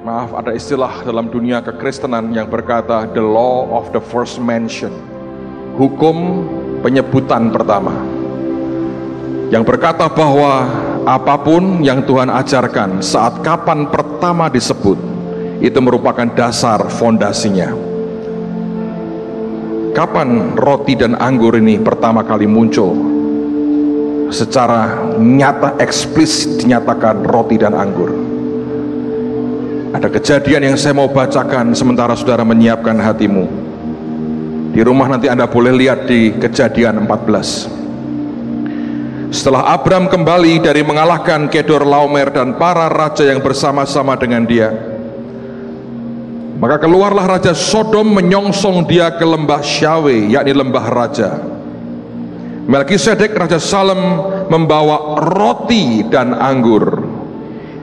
Speaker 1: Maaf, ada istilah dalam dunia kekristenan yang berkata the law of the first mention, hukum penyebutan pertama, yang berkata bahwa apapun yang Tuhan ajarkan saat kapan pertama disebut, itu merupakan dasar fondasinya. Kapan roti dan anggur ini pertama kali muncul? Secara nyata, eksplisit dinyatakan roti dan anggur. Ada kejadian yang saya mau bacakan sementara saudara menyiapkan hatimu. Di rumah nanti Anda boleh lihat di Kejadian 14. Setelah Abram kembali dari mengalahkan Kedorlaomer dan para raja yang bersama-sama dengan dia, maka keluarlah Raja Sodom menyongsong dia ke lembah Syawe, yakni lembah raja. Melkisedek Raja Salem membawa roti dan anggur.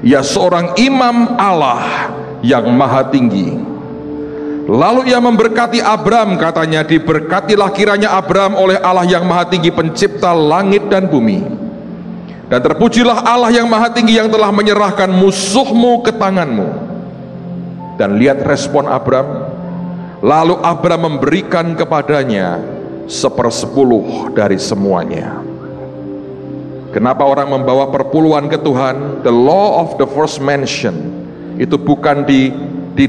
Speaker 1: Ia seorang imam Allah yang maha tinggi. Lalu ia memberkati Abram, katanya, diberkatilah kiranya Abram oleh Allah yang maha tinggi, pencipta langit dan bumi. Dan terpujilah Allah yang maha tinggi yang telah menyerahkan musuhmu ke tanganmu. Dan lihat respon Abram. Lalu Abram memberikan kepadanya 1/10 dari semuanya. Kenapa orang membawa perpuluhan ke Tuhan? The law of the first mention itu bukan di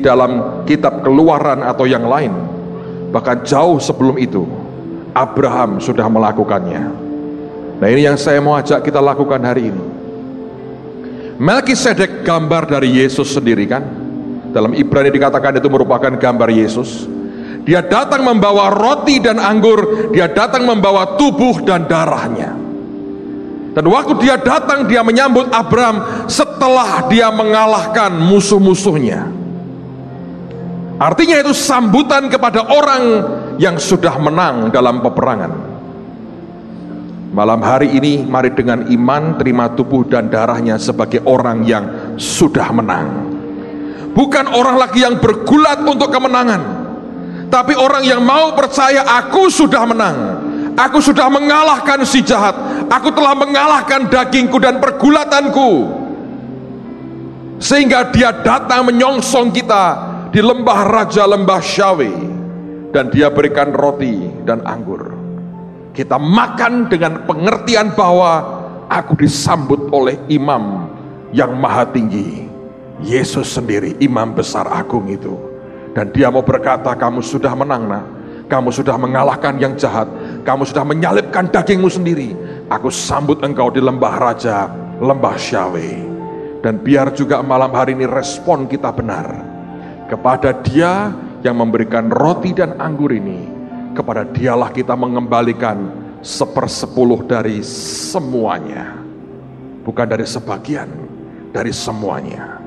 Speaker 1: dalam kitab Keluaran atau yang lain. Bahkan jauh sebelum itu Abraham sudah melakukannya. Nah, ini yang saya mau ajak kita lakukan hari ini. Melkisedek gambar dari Yesus sendiri kan? Dalam Ibrani dikatakan itu merupakan gambar Yesus. Dia datang membawa roti dan anggur, dia datang membawa tubuh dan darahnya. Dan waktu dia datang, dia menyambut Abram setelah dia mengalahkan musuh-musuhnya. Artinya itu sambutan kepada orang yang sudah menang dalam peperangan. Malam hari ini mari dengan iman terima tubuh dan darahnya sebagai orang yang sudah menang. Bukan orang lagi yang bergulat untuk kemenangan, tapi orang yang mau percaya, aku sudah menang, aku sudah mengalahkan si jahat, aku telah mengalahkan dagingku dan pergulatanku. Sehingga dia datang menyongsong kita di lembah raja, lembah Syawe, dan dia berikan roti dan anggur. Kita makan dengan pengertian bahwa aku disambut oleh imam yang maha tinggi, Yesus sendiri, imam besar agung itu. Dan dia mau berkata, kamu sudah menang nak, kamu sudah mengalahkan yang jahat, kamu sudah menyalibkan dagingmu sendiri, aku sambut engkau di lembah raja, lembah Syawe. Dan biar juga malam hari ini respon kita benar kepada dia yang memberikan roti dan anggur ini. Kepada dialah kita mengembalikan 1/10 dari semuanya, bukan dari sebagian, dari semuanya.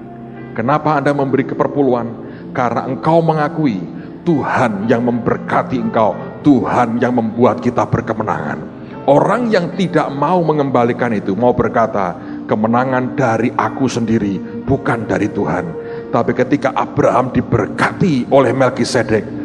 Speaker 1: Kenapa Anda memberi keperpuluhan? Karena engkau mengakui Tuhan yang memberkati engkau, Tuhan yang membuat kita berkemenangan. Orang yang tidak mau mengembalikan itu, mau berkata, kemenangan dari aku sendiri, bukan dari Tuhan. Tapi ketika Abraham diberkati oleh Melkisedek,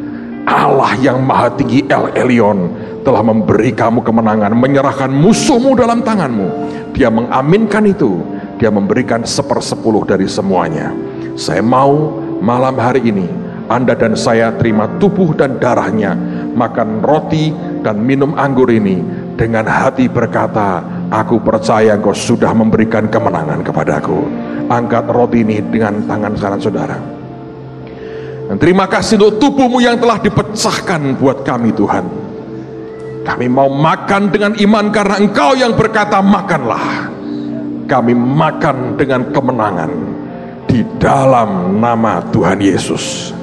Speaker 1: Allah yang maha tinggi, El Elyon, telah memberi kamu kemenangan, menyerahkan musuhmu dalam tanganmu. Dia mengaminkan itu, dia memberikan 1/10 dari semuanya. Saya mau malam hari ini Anda dan saya terima tubuh dan darahnya, makan roti dan minum anggur ini dengan hati berkata, aku percaya engkau sudah memberikan kemenangan kepadaku. Angkat roti ini dengan tangan kanan saudara. Dan terima kasih untuk tubuhmu yang telah dipecahkan buat kami Tuhan. Kami mau makan dengan iman karena engkau yang berkata makanlah. Kami makan dengan kemenangan di dalam nama Tuhan Yesus.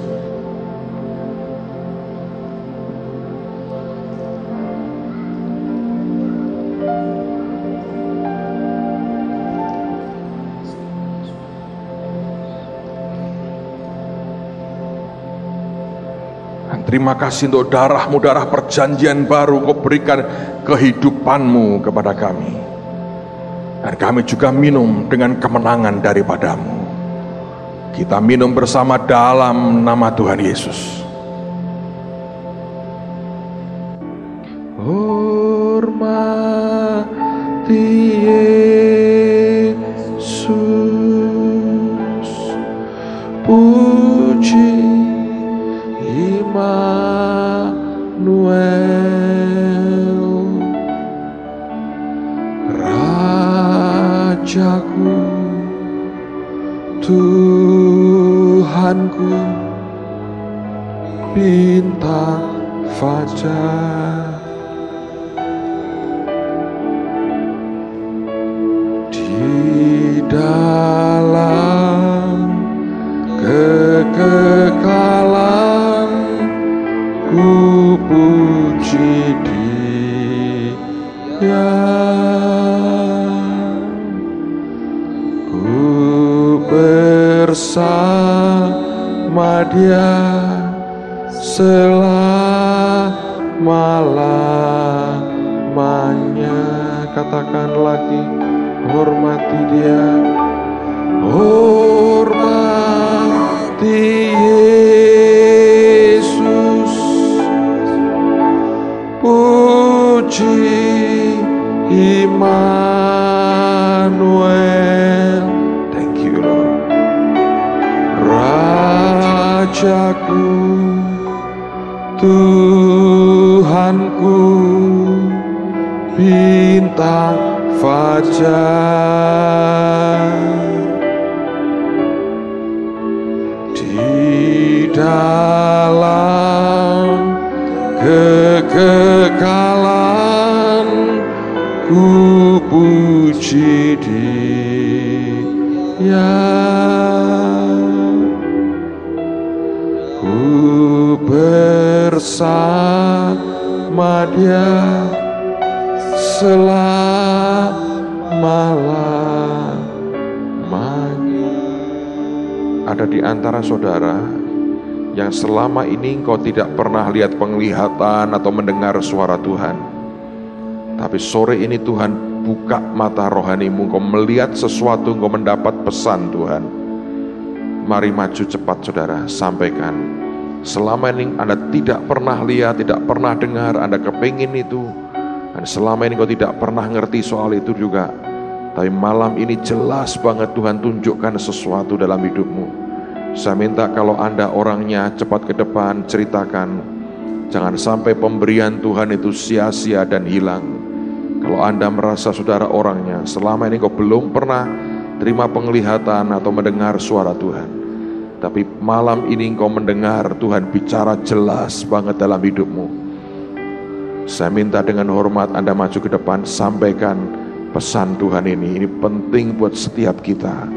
Speaker 1: Terima kasih untuk darahmu, darah perjanjian baru, kau berikan kehidupanmu kepada kami. Dan kami juga minum dengan kemenangan daripadamu. Kita minum bersama dalam nama Tuhan Yesus. Hormati Yesus, Tuhanku, bintang fajar di dalam kekekalan, ku puji Dia, ku bersama Dia selama-lamanya. Katakan lagi, hormati Dia, hormati Yesus, puji Immanuel. Thank you Lord. Rajaku, Tuhanku, bintang fajar di dalam kekekalan, ku puji Dia, ku bersama Dia selama-lamanya. Ada di antara saudara yang selama ini engkau tidak pernah lihat penglihatan atau mendengar suara Tuhan, tapi sore ini Tuhan buka mata rohanimu, engkau melihat sesuatu, engkau mendapat pesan Tuhan. Mari maju cepat saudara, sampaikan. Selama ini Anda tidak pernah lihat, tidak pernah dengar, Anda kepingin itu, dan selama ini engkau tidak pernah ngerti soal itu juga, tapi malam ini jelas banget Tuhan tunjukkan sesuatu dalam hidupmu. Saya minta kalau Anda orangnya, cepat ke depan, ceritakan. Jangan sampai pemberian Tuhan itu sia-sia dan hilang. Kalau Anda merasa saudara orangnya, selama ini kau belum pernah terima penglihatan atau mendengar suara Tuhan, tapi malam ini engkau mendengar Tuhan bicara jelas banget dalam hidupmu. Saya minta dengan hormat Anda maju ke depan, sampaikan pesan Tuhan ini. Ini penting buat setiap kita.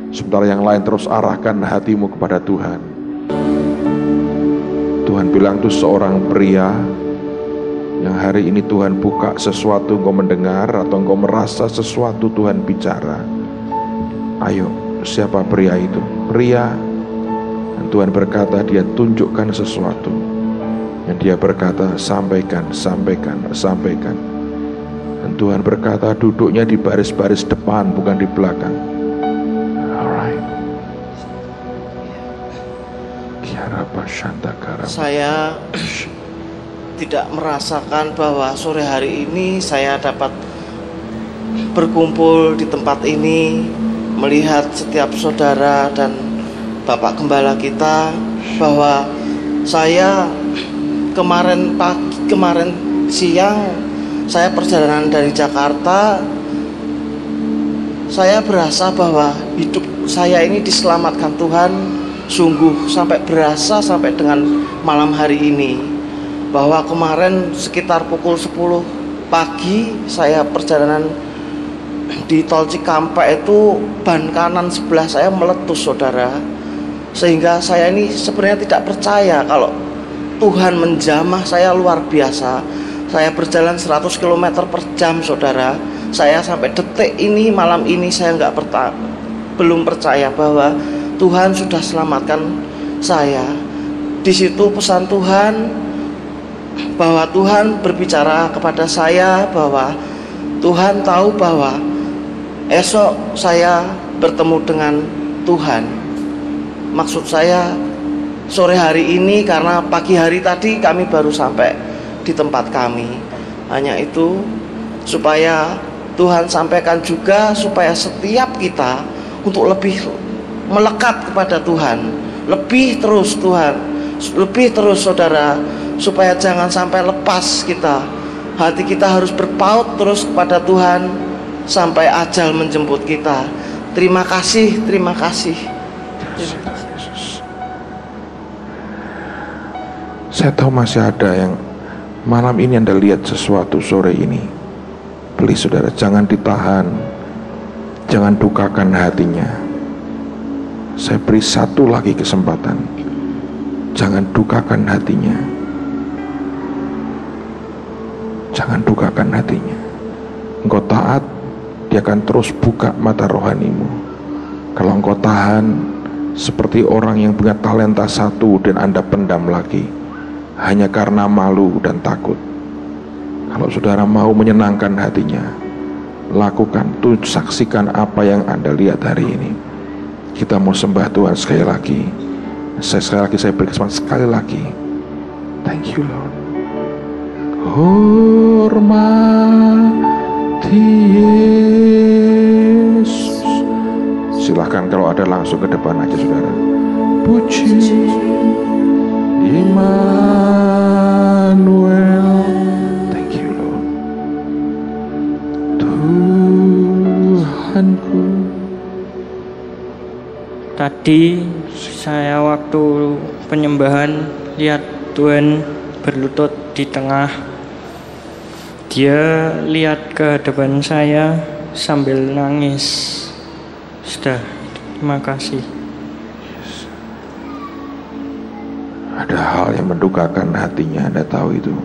Speaker 1: Sementara yang lain terus arahkan hatimu kepada Tuhan. Tuhan bilang tuh seorang pria yang hari ini Tuhan buka sesuatu, engkau mendengar atau engkau merasa sesuatu Tuhan bicara. Ayo, siapa pria itu? Pria dan Tuhan berkata dia tunjukkan sesuatu. Dan dia berkata sampaikan, sampaikan, sampaikan. Dan Tuhan berkata duduknya di baris-baris depan, bukan di belakang.
Speaker 2: Saya tidak merasakan bahwa sore hari ini saya dapat berkumpul di tempat ini, melihat setiap saudara dan Bapak Gembala kita, bahwa saya kemarin siang saya perjalanan dari Jakarta. Saya berasa bahwa hidup saya ini diselamatkan Tuhan. Sungguh sampai berasa sampai dengan malam hari ini, bahwa kemarin sekitar pukul 10 pagi saya perjalanan di tol Cikampek itu, ban kanan sebelah saya meletus saudara, sehingga saya ini sebenarnya tidak percaya kalau Tuhan menjamah saya luar biasa. Saya berjalan 100 km per jam saudara. Saya sampai detik ini, malam ini saya belum percaya bahwa Tuhan sudah selamatkan saya. Di situ pesan Tuhan, bahwa Tuhan berbicara kepada saya bahwa Tuhan tahu bahwa esok saya bertemu dengan Tuhan. Maksud saya sore hari ini, karena pagi hari tadi kami baru sampai di tempat kami. Hanya itu, supaya Tuhan sampaikan juga, supaya setiap kita untuk lebih melekat kepada Tuhan, lebih terus Tuhan, lebih terus saudara, supaya jangan sampai lepas kita. Hati kita harus berpaut terus kepada Tuhan sampai ajal menjemput kita. Terima kasih, terima kasih.
Speaker 1: Saya tahu masih ada yang malam ini Anda lihat sesuatu sore ini. Please saudara, jangan ditahan, jangan dukakan hatinya. Saya beri satu lagi kesempatan, jangan dukakan hatinya. Jangan dukakan hatinya. Engkau taat, dia akan terus buka mata rohanimu. Kalau engkau tahan seperti orang yang punya talenta satu dan Anda pendam lagi hanya karena malu dan takut. Kalau saudara mau menyenangkan hatinya, lakukan, saksikan apa yang Anda lihat hari ini. Kita mau sembah Tuhan sekali lagi. Saya beri kesempatan sekali lagi. Thank you Lord. Hormati Yesus. Silahkan kalau ada langsung ke depan aja saudara. Puji Immanuel. Thank you Lord. Tuhanku.
Speaker 3: Tadi saya waktu penyembahan lihat Tuhan berlutut di tengah. Dia lihat ke hadapan saya sambil nangis. Sudah, terima kasih.
Speaker 1: Ada hal yang mendukakan hatinya, Anda tahu itu.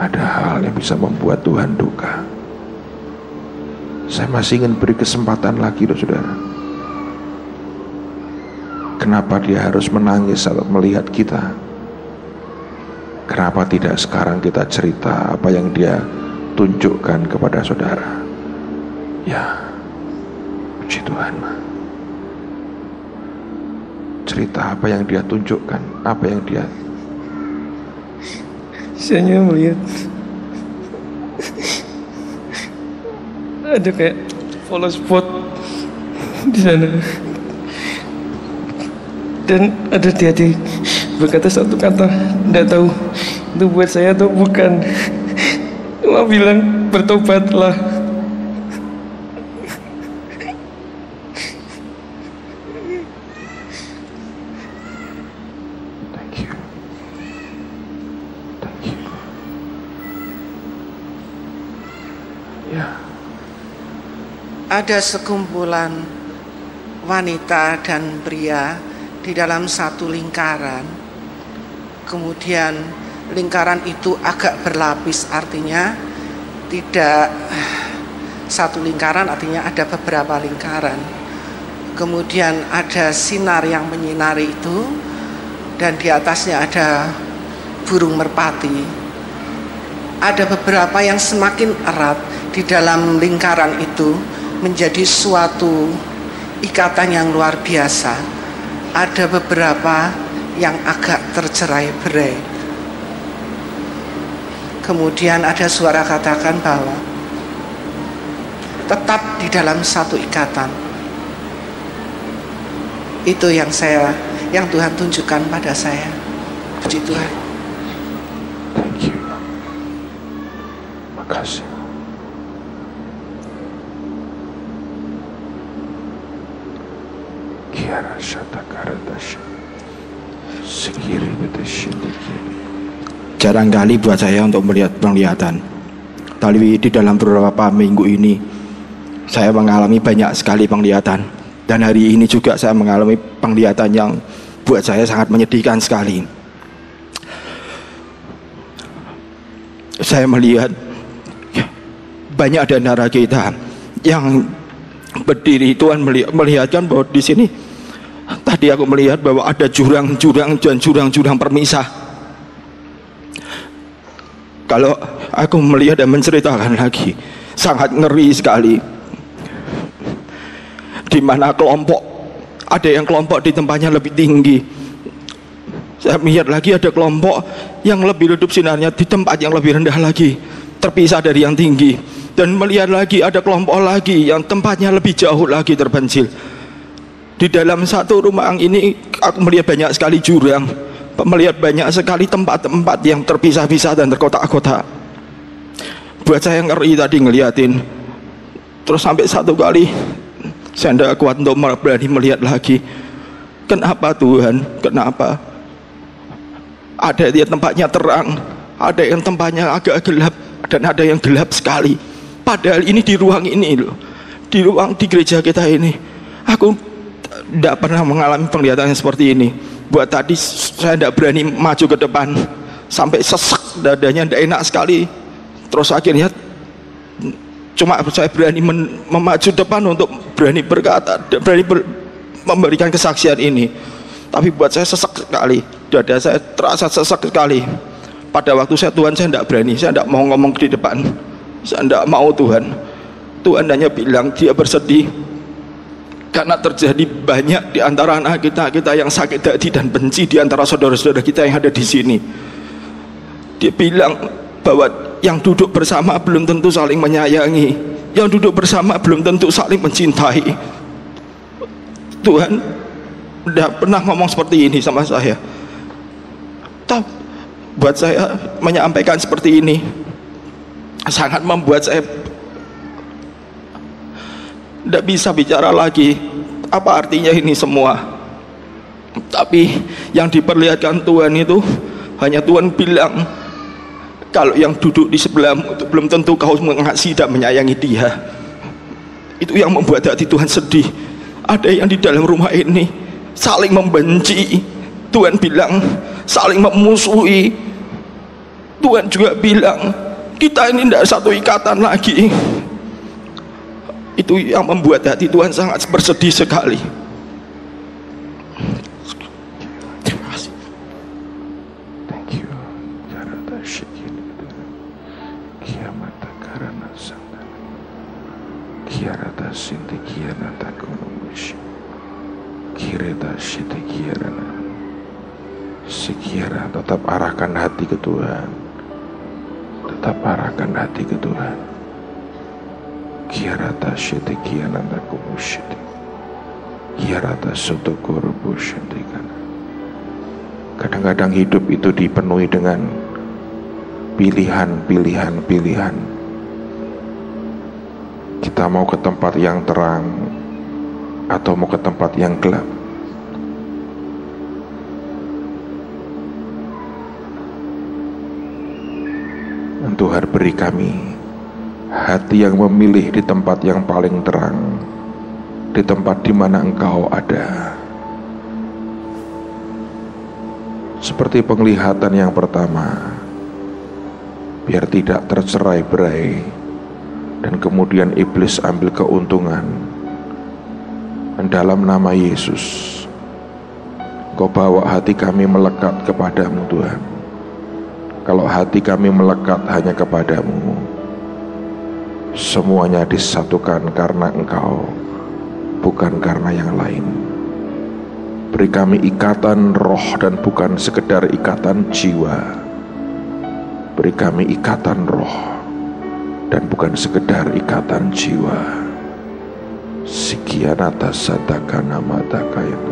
Speaker 1: Ada hal yang bisa membuat Tuhan duka. Saya masih ingin beri kesempatan lagi loh saudara. Kenapa dia harus menangis saat melihat kita? Kenapa tidak sekarang kita cerita apa yang dia tunjukkan kepada saudara? Ya, puji Tuhan. Cerita apa yang dia tunjukkan, apa yang dia.
Speaker 3: Saya melihat ada kayak follow spot di sana, dan ada dia berkata satu kata, tidak tahu itu buat saya atau bukan. Cuma bilang bertobatlah.
Speaker 1: Thank you. Thank you. Ya.
Speaker 2: Ada sekumpulan wanita dan pria di dalam satu lingkaran. Kemudian lingkaran itu agak berlapis, artinya tidak satu lingkaran, artinya ada beberapa lingkaran. Kemudian ada sinar yang menyinari itu, dan di atasnya ada burung merpati. Ada beberapa yang semakin erat di dalam lingkaran itu, menjadi suatu ikatan yang luar biasa. Ada beberapa yang agak tercerai-berai. Kemudian ada suara katakan bahwa tetap di dalam satu ikatan. Itu yang Tuhan tunjukkan pada saya. Puji Tuhan.
Speaker 1: Thank you. Makasih.
Speaker 4: Jarang kali buat saya untuk melihat penglihatan. Tapi di dalam beberapa minggu ini saya mengalami banyak sekali penglihatan. Dan hari ini juga saya mengalami penglihatan yang buat saya sangat menyedihkan sekali. Saya melihat banyak di antara kita yang berdiri. Tuhan melihatkan bahwa di sini tadi aku melihat bahwa ada jurang-jurang dan jurang-jurang permisah. Kalau aku melihat dan menceritakan lagi, sangat ngeri sekali. Di mana ada yang kelompok di tempatnya lebih tinggi. Saya melihat lagi ada kelompok yang lebih redup sinarnya di tempat yang lebih rendah lagi, terpisah dari yang tinggi. Dan melihat lagi ada kelompok lagi yang tempatnya lebih jauh lagi, terpencil. Di dalam satu rumah ini aku melihat banyak sekali jurang, melihat banyak sekali tempat-tempat yang terpisah-pisah dan terkotak-kotak. buat saya ngeri tadi ngeliatin. Terus sampai satu kali saya tidak kuat untuk berani melihat lagi. Kenapa Tuhan? Kenapa? Ada yang tempatnya terang, ada yang tempatnya agak gelap, dan ada yang gelap sekali. Padahal ini di ruang ini loh, di ruang di gereja kita ini, aku tidak pernah mengalami penglihatan seperti ini. Buat tadi saya tidak berani maju ke depan, sampai sesek dadanya, tidak enak sekali. Terus akhirnya cuma saya berani memacu depan untuk berani berkata, berani memberikan kesaksian ini. Tapi buat saya sesek sekali, dada saya terasa sesek sekali. Pada waktu saya, Tuhan, saya tidak berani, saya tidak mau ngomong di depan, saya tidak mau Tuhan. Tuhan hanya bilang dia bersedih karena terjadi banyak di antara anak kita yang sakit hati dan benci di antara saudara-saudara kita yang ada di sini. Dia bilang bahwa yang duduk bersama belum tentu saling menyayangi, yang duduk bersama belum tentu saling mencintai. Tuhan tidak pernah ngomong seperti ini sama saya. Tapi buat saya menyampaikan seperti ini sangat membuat saya tidak bisa bicara lagi. Apa artinya ini semua? Tapi yang diperlihatkan Tuhan itu hanya Tuhan bilang, kalau yang duduk di sebelahmu itu belum tentu kau mengasihi dan menyayangi dia. Itu yang membuat hati Tuhan sedih. Ada yang di dalam rumah ini saling membenci, Tuhan bilang saling memusuhi. Tuhan juga bilang kita ini tidak satu ikatan lagi. Itu yang membuat hati Tuhan sangat bersedih sekali. Terima kasih.
Speaker 1: Thank you. Karata shikin kiamata karana santa. Kiarata sinti kianata konomushi. Kireta shiti kiarana. Sekiara, tetap arahkan hati ke Tuhan. Tetap arahkan hati ke Tuhan. Kiarata shiti kianata komushiti. Kiarata sotokoro bushantikana. Kadang-kadang hidup itu dipenuhi dengan pilihan. Kita mau ke tempat yang terang atau mau ke tempat yang gelap. Tuhan, beri kami hati yang memilih di tempat yang paling terang, di tempat di mana Engkau ada. Seperti penglihatan yang pertama, biar tidak tercerai-berai dan kemudian iblis ambil keuntungan. Dan dalam nama Yesus, Engkau bawa hati kami melekat kepadamu Tuhan. Kalau hati kami melekat hanya kepadamu, semuanya disatukan karena Engkau, bukan karena yang lain. Beri kami ikatan roh dan bukan sekedar ikatan jiwa. Beri kami ikatan roh dan bukan sekedar ikatan jiwa. Sikianata sadakana mata kayan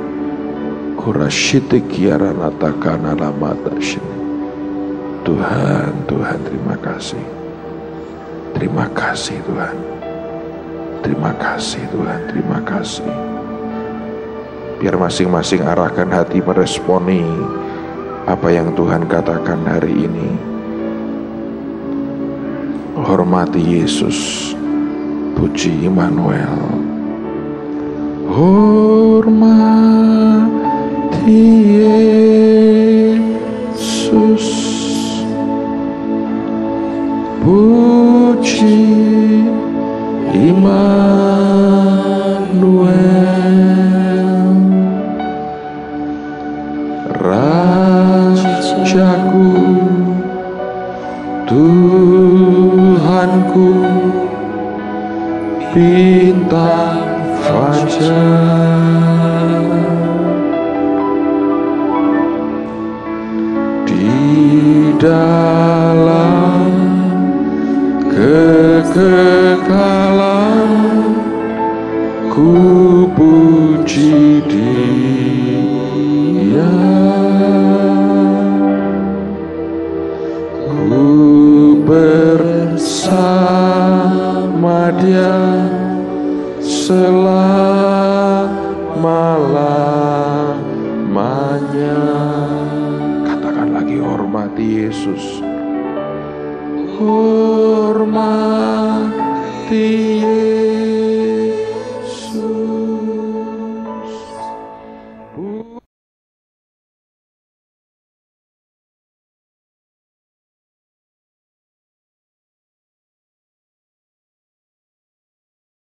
Speaker 1: kurashite kiaranata kana lamata shin. Tuhan, terima kasih. Terima kasih Tuhan. Terima kasih Tuhan, terima kasih. Biar masing-masing arahkan hati meresponi apa yang Tuhan katakan hari ini. Hormati Yesus, puji Immanuel. Hormati Yesus, puji Immanuel, Rajaku, Tuhanku, bintang fajar di dalam kekekalan, ku puji Dia, ku bersama selama-lamanya. Katakan lagi, hormati Yesus. Hormati Yesus.